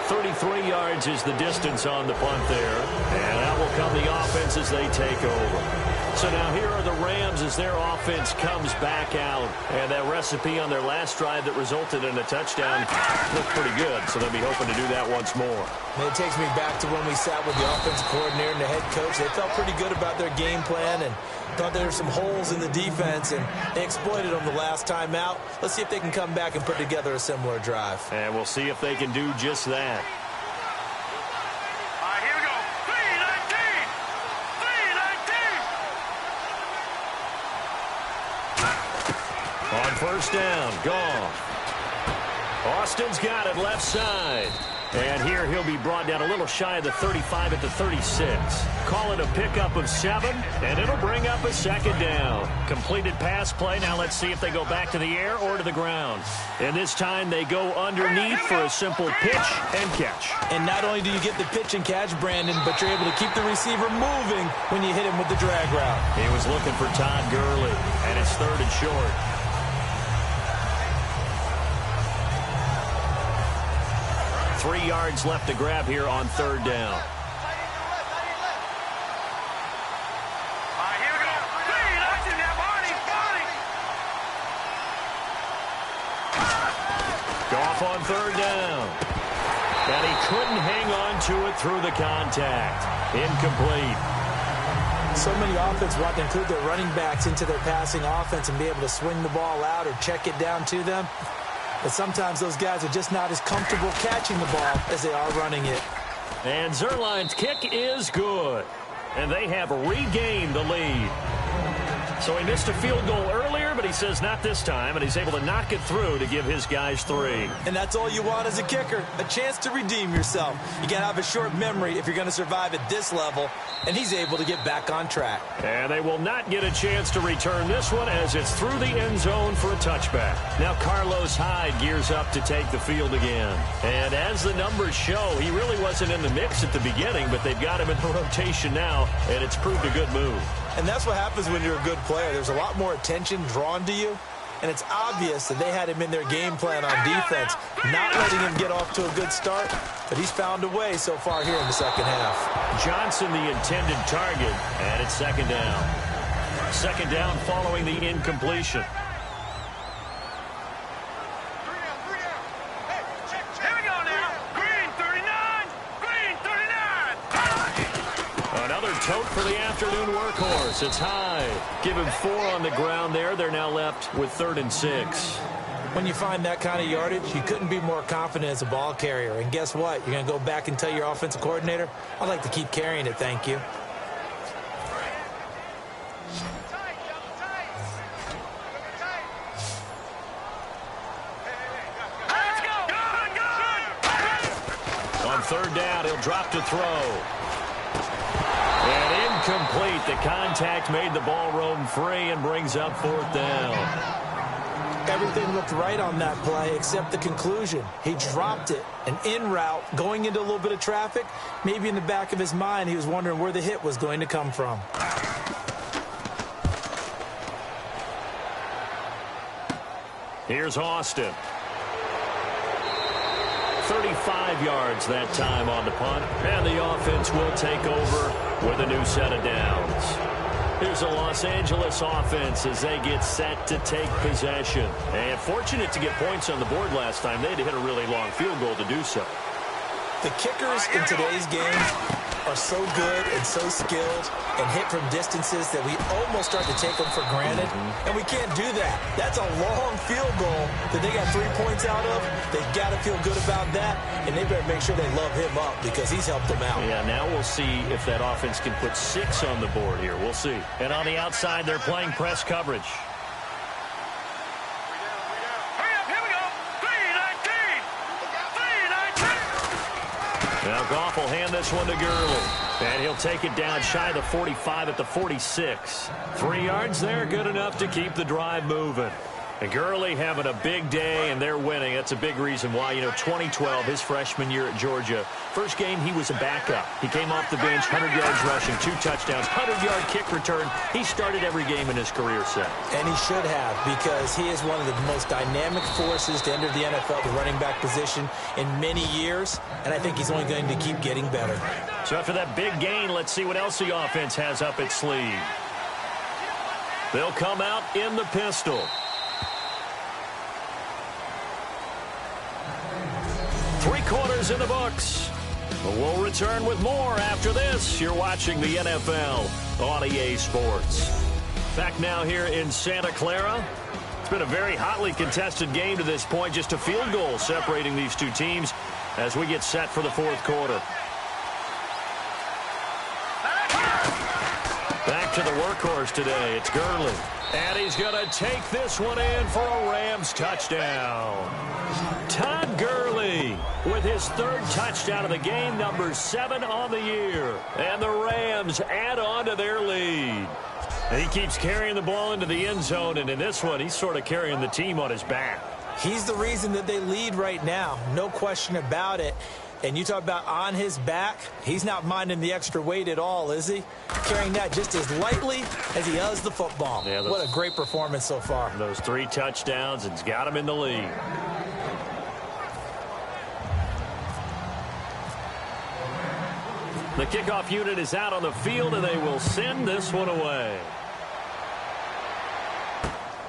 33 yards is the distance on the punt there. And out will come the offense as they take over. So now here are the Rams as their offense comes back out. And that recipe on their last drive that resulted in a touchdown looked pretty good. So they'll be hoping to do that once more. And it takes me back to when we sat with the offensive coordinator and the head coach. They felt pretty good about their game plan and thought there were some holes in the defense, and they exploited them the last time out. Let's see if they can come back and put together a similar drive. And we'll see if they can do just that. All right, here we go. 3-19. On 1st down, gone. Austin's got it left side. And here he'll be brought down a little shy of the 35 at the 36. Call it a pickup of 7, and it'll bring up a 2nd down. Completed pass play. Now let's see if they go back to the air or to the ground. And this time they go underneath for a simple pitch and catch. And not only do you get the pitch and catch, Brandon, but you're able to keep the receiver moving when you hit him with the drag route. He was looking for Todd Gurley, and it's 3rd and short. Three yards left to grab here on 3rd down. All right, here we go. 3-19 now, Barney. Goff on 3rd down. And he couldn't hang on to it through the contact. Incomplete. So many offenses want to include their running backs into their passing offense and be able to swing the ball out or check it down to them. But sometimes those guys are just not as comfortable catching the ball as they are running it. And Zerline's kick is good. And they have regained the lead. So he missed a field goal earlier, but he says not this time, and he's able to knock it through to give his guys 3. And that's all you want as a kicker, a chance to redeem yourself. You got to have a short memory if you're going to survive at this level, and he's able to get back on track. And they will not get a chance to return this one as it's through the end zone for a touchback. Now Carlos Hyde gears up to take the field again. And as the numbers show, he really wasn't in the mix at the beginning, but they've got him in the rotation now, and it's proved a good move. And that's what happens when you're a good player. There's a lot more attention drawn to you, and it's obvious that they had him in their game plan on defense, not letting him get off to a good start, but he's found a way so far here in the second half. Johnson the intended target, and it's 2nd down. 2nd down following the incompletion. Here we go now. Green 39. Green 39. Another tote for the afternoon workhorse. It's high. Give him 4 on the ground there. They're now left with 3rd and 6. When you find that kind of yardage, you couldn't be more confident as a ball carrier. And guess what? You're going to go back and tell your offensive coordinator, I'd like to keep carrying it, thank you. Let's go. Good. On 3rd down, he'll drop to throw. And incomplete. The contact made the ball roam free and brings up 4th down. Everything looked right on that play except the conclusion. He dropped it, an in route, going into a little bit of traffic. Maybe in the back of his mind, he was wondering where the hit was going to come from. Here's Austin. 35 yards that time on the punt. And the offense will take over with a new set of downs. Here's the Los Angeles offense as they get set to take possession. And fortunate to get points on the board last time. They had to hit a really long field goal to do so. The kickers in today's game are so good and so skilled and hit from distances that we almost start to take them for granted. And we can't do that. That's a long field goal that they got 3 points out of. They got to feel good about that, and they better make sure they love him up because he's helped them out. Yeah, now we'll see if that offense can put 6 on the board here. We'll see. And on the outside, they're playing press coverage. Now Goff will hand this one to Gurley. And he'll take it down shy of the 45 at the 46. 3 yards there, good enough to keep the drive moving. And Gurley having a big day, and they're winning. That's a big reason why. 2012, his freshman year at Georgia, first game he was a backup. He came off the bench, 100 yards rushing, 2 touchdowns, 100-yard kick return. He started every game in his career set. And he should have, because he is one of the most dynamic forces to enter the NFL, the running back position, in many years. And I think he's only going to keep getting better. So after that big gain, let's see what else the offense has up its sleeve. They'll come out in the pistol. 3 quarters in the books. We'll return with more after this. You're watching the NFL on EA Sports. Back now here in Santa Clara. It's been a very hotly contested game to this point. Just a field goal separating these two teams as we get set for the 4th quarter. Back to the workhorse today. It's Gurley. And he's going to take this one in for a Rams touchdown. Todd Gurley with his 3rd touchdown of the game, number 7 on the year. And the Rams add on to their lead. And he keeps carrying the ball into the end zone, and in this one, he's sort of carrying the team on his back. He's the reason that they lead right now, no question about it. And you talk about on his back, he's not minding the extra weight at all, is he? Carrying that just as lightly as he does the football. Yeah, what a great performance so far. Those 3 touchdowns, and it's got him in the lead. The kickoff unit is out on the field, and they will send this one away.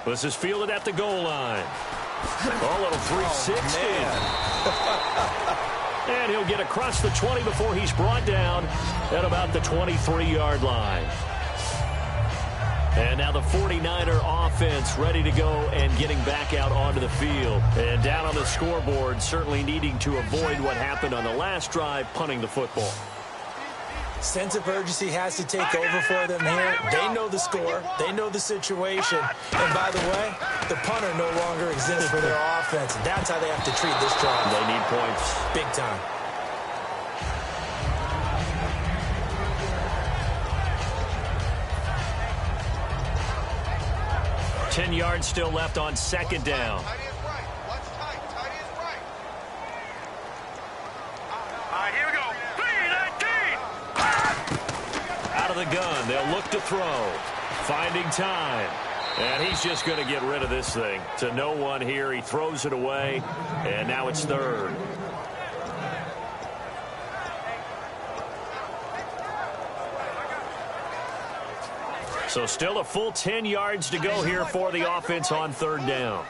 This is fielded at the goal line. Oh, little 360. And he'll get across the 20 before he's brought down at about the 23-yard line. And now the 49er offense ready to go and getting back out onto the field. And down on the scoreboard, certainly needing to avoid what happened on the last drive, punting the football. Sense of urgency has to take over for them here. They know the score. They know the situation. And by the way, the punter no longer exists for their offense. That's how they have to treat this drive. They need points. Big time. Ten yards still left on 2nd down. Of the gun, they'll look to throw, finding time, and he's just going to get rid of this thing to no one here. He throws it away, and now it's 3rd. So still a full 10 yards to go here for the offense on 3rd down.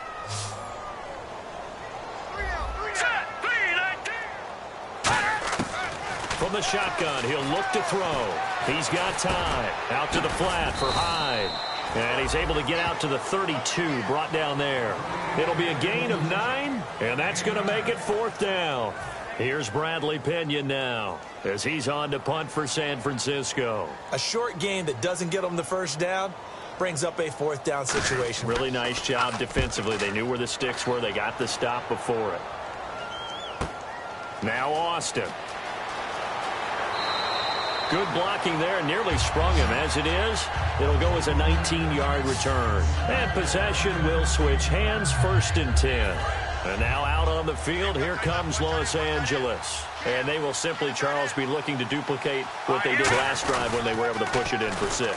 From the shotgun, he'll look to throw. He's got time. Out to the flat for Hyde. And he's able to get out to the 32, brought down there. It'll be a gain of 9, and that's going to make it 4th down. Here's Bradley Pinion now as he's on to punt for San Francisco. A short game that doesn't get him the 1st down brings up a 4th down situation. Really nice job defensively. They knew where the sticks were. They got the stop before it. Now Austin. Good blocking there, nearly sprung him. As it is, it'll go as a 19-yard return. And possession will switch hands, 1st and 10. And now out on the field, here comes Los Angeles. And they will simply, Charles, be looking to duplicate what they did last drive when they were able to push it in for 6.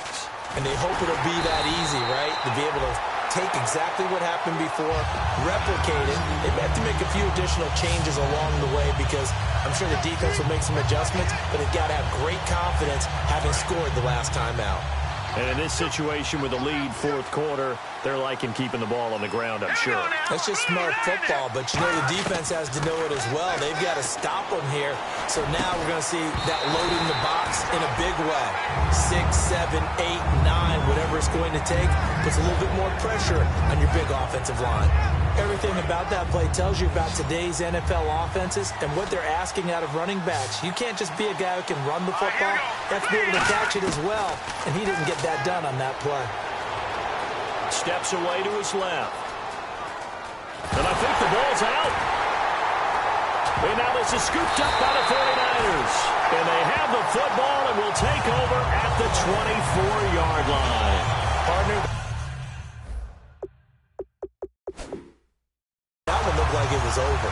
And they hope it'll be that easy, right? To be able to take exactly what happened before, replicate it. They may have to make a few additional changes along the way because I'm sure the defense will make some adjustments, but they've got to have great confidence having scored the last time out. And in this situation with the lead fourth quarter, they're liking keeping the ball on the ground, I'm sure. That's just smart football, but you know the defense has to know it as well. They've got to stop them here. So now we're going to see that loading the box in a big way. 6, 7, 8, 9, whatever it's going to take, puts a little bit more pressure on your big offensive line. Everything about that play tells you about today's NFL offenses and what they're asking out of running backs. You can't just be a guy who can run the football. You have to be able to catch it as well, and he didn't get that done on that play. Steps away to his left. And I think the ball's out. And now this is scooped up by the 49ers. And they have the football and will take over at the 24-yard line. Partner, that one looked like it was over.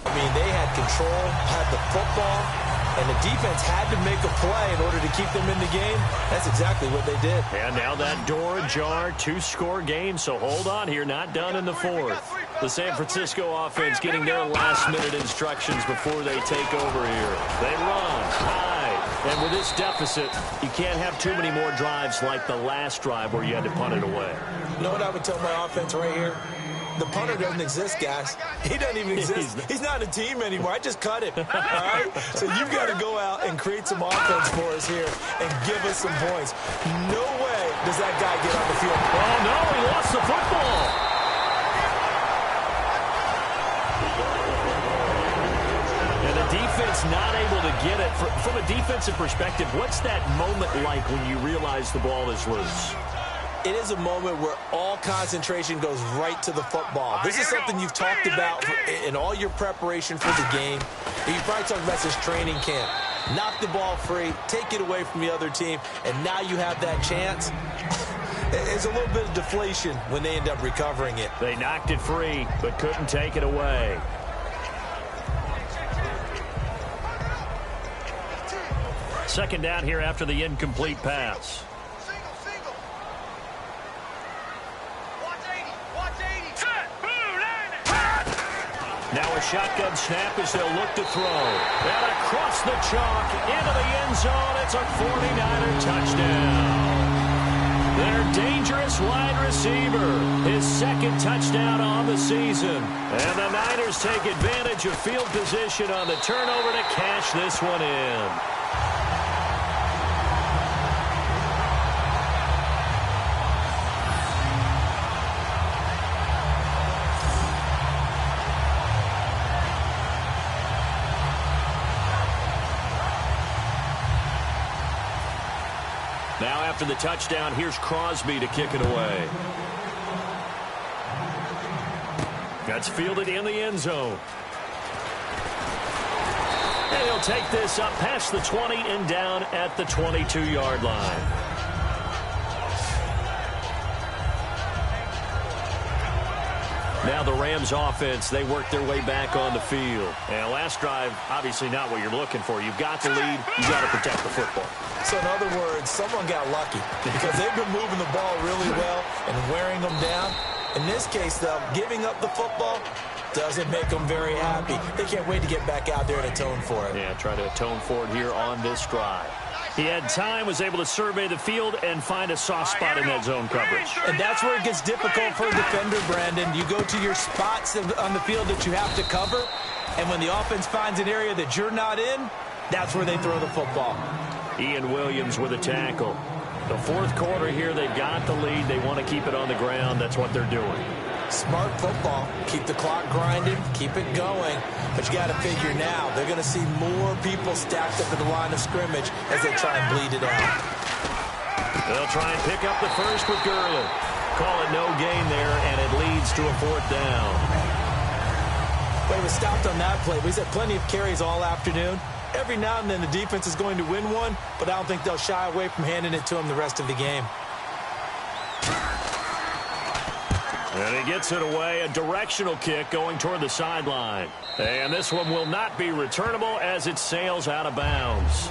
I mean, they had control, had the football, and the defense had to make a play in order to keep them in the game. That's exactly what they did. And now that door ajar, 2-score game, so hold on here, not done in the fourth. The San Francisco offense getting their last-minute instructions before they take over here. They run high, and with this deficit, you can't have too many more drives like the last drive where you had to punt it away. You know what I would tell my offense right here? The punter doesn't exist, guys. He doesn't even exist. He's not a team anymore. I just cut him, all right? So you've got to go out and create some offense for us here and give us some points. No way does that guy get on the field. Oh, no, he lost the football. And the defense not able to get it. From a defensive perspective, what's that moment like when you realize the ball is loose? It is a moment where all concentration goes right to the football. This is something you've talked about in all your preparation for the game. You probably talked about this training camp. Knock the ball free, take it away from the other team, and now you have that chance. It's a little bit of deflation when they end up recovering it. They knocked it free, but couldn't take it away. Second down here after the incomplete pass. Now a shotgun snap as they'll look to throw. And across the chalk into the end zone. It's a 49er touchdown. Their dangerous wide receiver. His second touchdown on the season. And the Niners take advantage of field position on the turnover to cash this one in. Now after the touchdown, here's Crosby to kick it away. That's fielded in the end zone. And he'll take this up past the 20 and down at the 22-yard line. Now the Rams offense, they work their way back on the field. And last drive, obviously not what you're looking for. You've got the lead. You've got to protect the football. So in other words, someone got lucky because they've been moving the ball really well and wearing them down. In this case, though, giving up the football doesn't make them very happy. They can't wait to get back out there and atone for it. Yeah, try to atone for it here on this drive. He had time, was able to survey the field and find a soft spot in that zone coverage. And that's where it gets difficult for a defender, Brandon. You go to your spots on the field that you have to cover, and when the offense finds an area that you're not in, that's where they throw the football. Ian Williams with a tackle. The fourth quarter here, they've got the lead. They want to keep it on the ground. That's what they're doing. Smart football. Keep the clock grinding. Keep it going. But you got to figure now, they're going to see more people stacked up at the line of scrimmage as they try and bleed it out. They'll try and pick up the first with Gurley. Call it no gain there, and it leads to a fourth down. But he was stopped on that play. But he's had plenty of carries all afternoon. Every now and then the defense is going to win one, but I don't think they'll shy away from handing it to him the rest of the game. And he gets it away, a directional kick going toward the sideline. And this one will not be returnable as it sails out of bounds.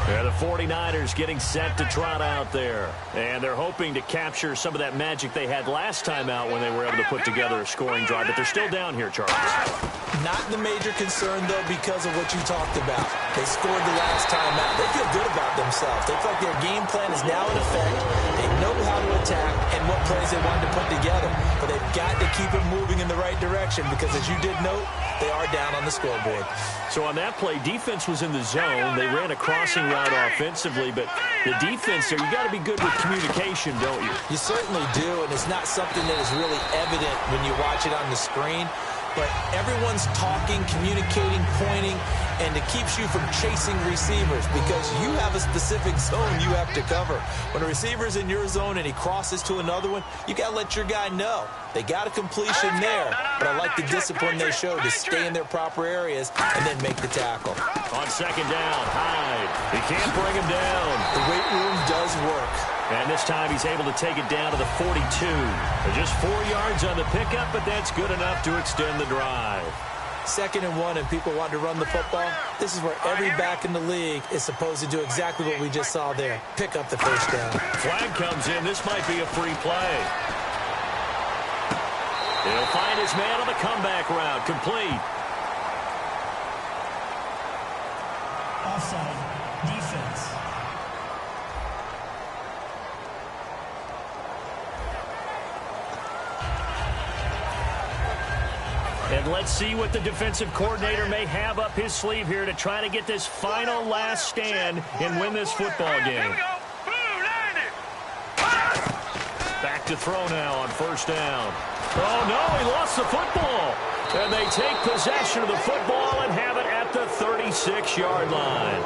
Yeah, the 49ers getting set to trot out there. And they're hoping to capture some of that magic they had last time out when they were able to put together a scoring drive. But they're still down here, Charles. Not the major concern, though, because of what you talked about. They scored the last time out. They feel good about themselves. They feel like their game plan is now in effect. They know how to attack and what plays they wanted to put together. But they've got to keep it moving in the right direction because, as you did note, they are down on the scoreboard. So on that play, defense was in the zone. They ran a crossing route offensively, but the defense there, you got to be good with communication, don't you? You certainly do, and it's not something that is really evident when you watch it on the screen. But everyone's talking, communicating, pointing, and it keeps you from chasing receivers because you have a specific zone you have to cover. When a receiver's in your zone and he crosses to another one, you got to let your guy know. They got a completion there, but I like the discipline they showed to stay in their proper areas and then make the tackle. On second down, Hyde. He can't bring him down. The weight room does work. And this time he's able to take it down to the 42. Just 4 yards on the pickup, but that's good enough to extend the drive. 2nd and 1, and people want to run the football. This is where every back in the league is supposed to do exactly what we just saw there. Pick up the first down. Flag comes in. This might be a free play. He'll find his man on the comeback route. Complete. Offside. Defense. And let's see what the defensive coordinator may have up his sleeve here to try to get this final last stand and win this football game. Back to throw now on first down. Oh, no, he lost the football. And they take possession of the football and have it at the 36-yard line.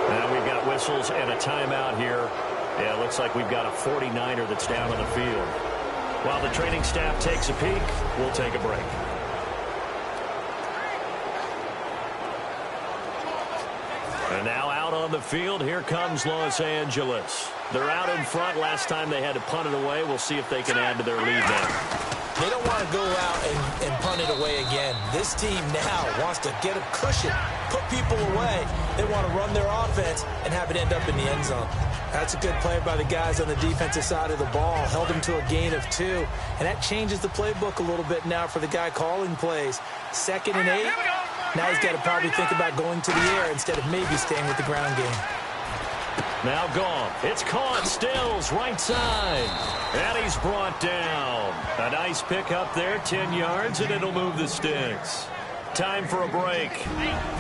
Now we've got whistles and a timeout here. Yeah, it looks like we've got a 49er that's down on the field. While the training staff takes a peek, we'll take a break. And now out on the field, here comes Los Angeles. They're out in front. Last time they had to punt it away. We'll see if they can add to their lead now. They don't want to go out and punt it away again. This team now wants to get a cushion, put people away. They want to run their offense and have it end up in the end zone. That's a good play by the guys on the defensive side of the ball. Held them to a gain of 2. And that changes the playbook a little bit now for the guy calling plays. 2nd and 8. Now he's got to probably think about going to the air instead of maybe staying with the ground game. Now gone. It's caught. Stills right side. And he's brought down. A nice pick up there. 10 yards, and it'll move the sticks. Time for a break.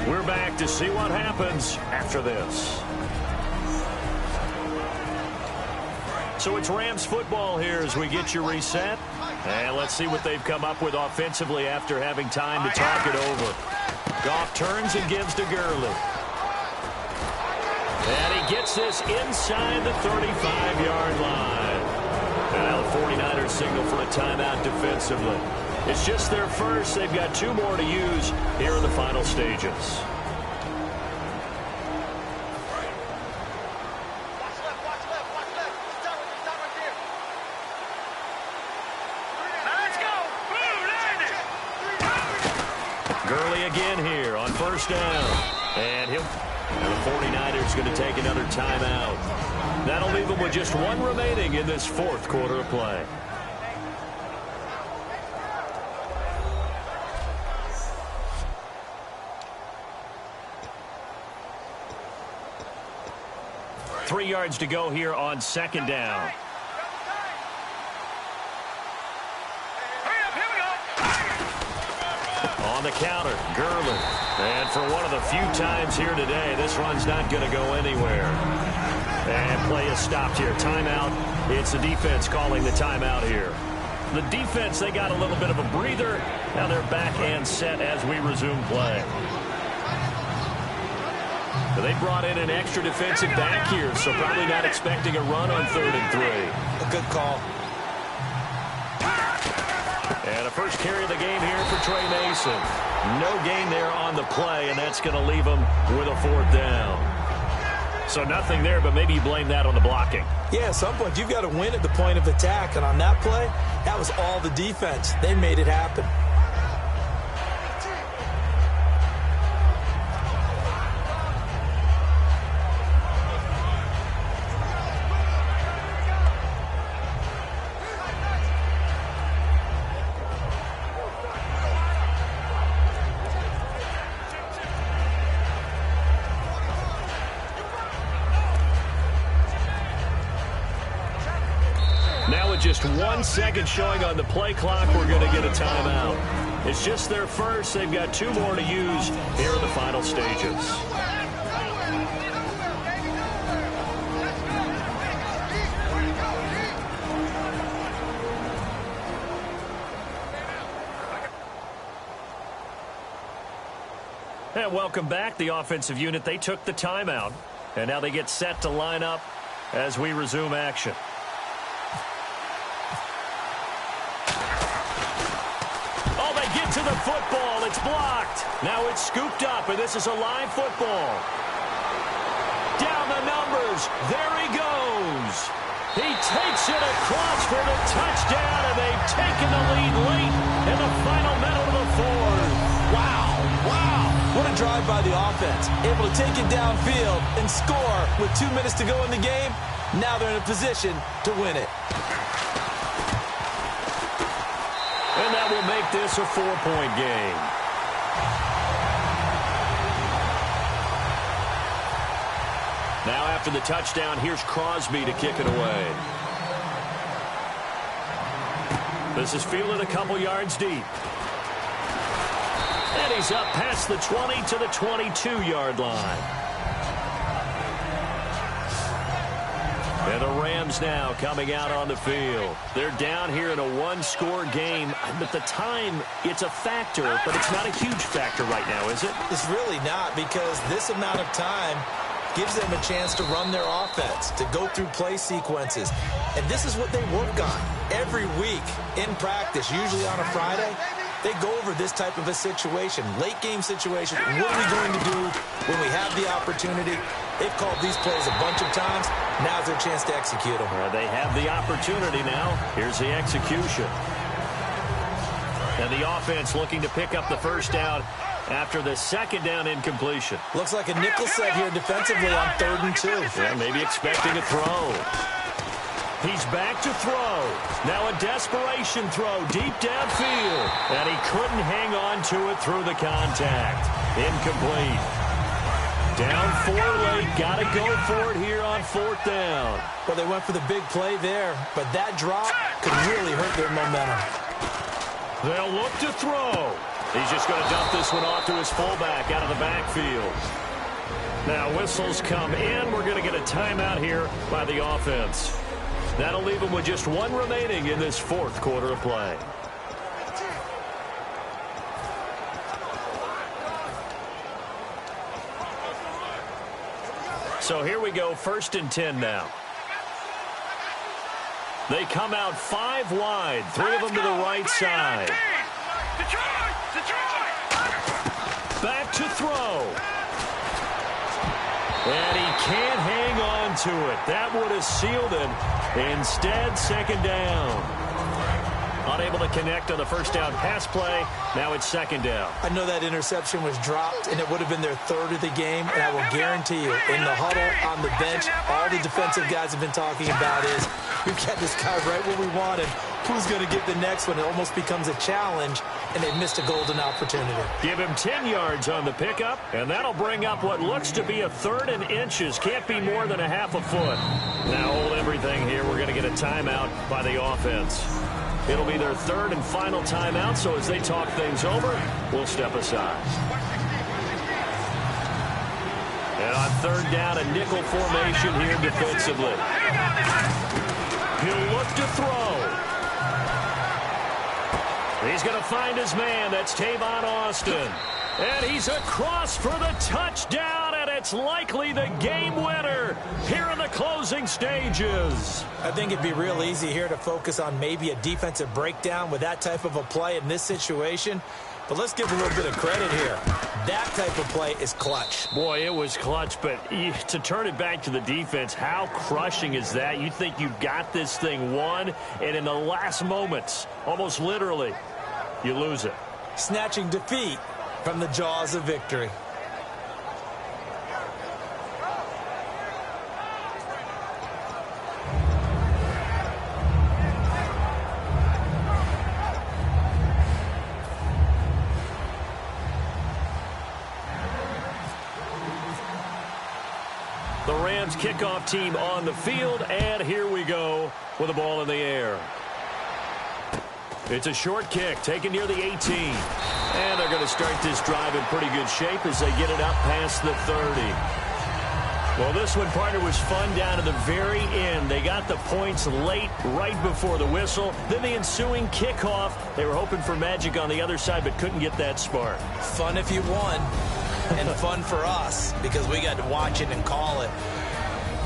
We're back to see what happens after this. So it's Rams football here as we get you reset. And let's see what they've come up with offensively after having time to talk it over. Goff turns and gives to Gurley. And he gets this inside the 35-yard line. And now the 49ers signal for a timeout defensively. It's just their first. They've got 2 more to use here in the final stages. Gurley again here on first down. And the 49ers going to take another timeout. That'll leave them with just 1 remaining in this 4th quarter of play. Three yards to go here on second down. On the counter, Gurley. And for one of the few times here today, this run's not going to go anywhere. And play is stopped here. Timeout. It's the defense calling the timeout here. The defense, they got a little bit of a breather. Now they're back and set as we resume play. But they brought in an extra defensive back here, so probably not expecting a run on 3rd and 3. A good call. And a first carry of the game here for Trey Mason. No gain there on the play, and that's going to leave him with a 4th down. So nothing there, but maybe you blame that on the blocking. Yeah, at some point you've got to win at the point of attack, and on that play, that was all the defense. They made it happen. just 1 second showing on the play clock, we're going to get a timeout. It's just their first. They've got 2 more to use here in the final stages. And welcome back. The offensive unit, they took the timeout. And now they get set to line up as we resume action. Oh, they get to the football. It's blocked. Now it's scooped up, and this is a live football. Down the numbers. There he goes. He takes it across for the touchdown, and they've taken the lead late in the final minute of the fourth. Wow. What a drive by the offense. Able to take it downfield and score with 2 minutes to go in the game. Now they're in a position to win it. And that will make this a 4-point game. Now after the touchdown, here's Crosby to kick it away. This is fielded a couple yards deep. And he's up past the 20 to the 22-yard line. And the Rams now coming out on the field. They're down here in a 1-score game. But the time, it's a factor, but it's not a huge factor right now, is it? It's really not, because this amount of time gives them a chance to run their offense, to go through play sequences. And this is what they work on every week in practice, usually on a Friday. They go over this type of a situation, late-game situation. What are we going to do when we have the opportunity? They've called these plays a bunch of times. Now's their chance to execute them. They have the opportunity now. Here's the execution. And the offense looking to pick up the first down after the second down incompletion. Looks like a nickel set here defensively on 3rd and 2. Yeah, maybe expecting a throw. He's back to throw. Now a desperation throw deep downfield. And he couldn't hang on to it through the contact. Incomplete. Down 4 late. Got to go for it here on 4th down. Well, they went for the big play there, but that drop could really hurt their momentum. They'll look to throw. He's just going to dump this one off to his fullback out of the backfield. Now whistles come in. We're going to get a timeout here by the offense. That'll leave them with just 1 remaining in this 4th quarter of play. So here we go, 1st and 10 now. They come out 5 wide, 3 of them to the right side. Back to throw. And he can't hang on to it. That would have sealed it. Instead, 2nd down. Unable to connect on the first down pass play. Now it's 2nd down. I know that interception was dropped, and it would have been their 3rd of the game. And I will guarantee you, in the huddle, on the bench, all the defensive guys have been talking about is, we've got this guy right where we want him. Who's going to get the next one? It almost becomes a challenge, and they've missed a golden opportunity. Give him 10 yards on the pickup, and that'll bring up what looks to be a 3rd and inches. Can't be more than a half a foot. Now hold everything here. We're going to get a timeout by the offense. It'll be their 3rd and final timeout, so as they talk things over, we'll step aside. And on 3rd down, a nickel formation here defensively. He'll look to throw. He's going to find his man. That's Tavon Austin. And he's across for the touchdown, and it's likely the game winner here in the closing stages. I think it'd be real easy here to focus on maybe a defensive breakdown with that type of a play in this situation. But let's give a little bit of credit here. That type of play is clutch. Boy, it was clutch, but to turn it back to the defense, how crushing is that? You think you've got this thing won, and in the last moments, almost literally, you lose it. Snatching defeat from the jaws of victory. The Rams kickoff team on the field, and here we go with the ball in the air. It's a short kick taken near the 18. And they're going to start this drive in pretty good shape as they get it up past the 30. Well, this one, partner, was fun down to the very end. They got the points late, right before the whistle. Then the ensuing kickoff. They were hoping for magic on the other side, but couldn't get that spark. Fun if you won, and fun for us because we got to watch it and call it.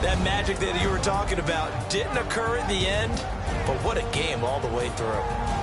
That magic that you were talking about didn't occur at the end, but what a game all the way through.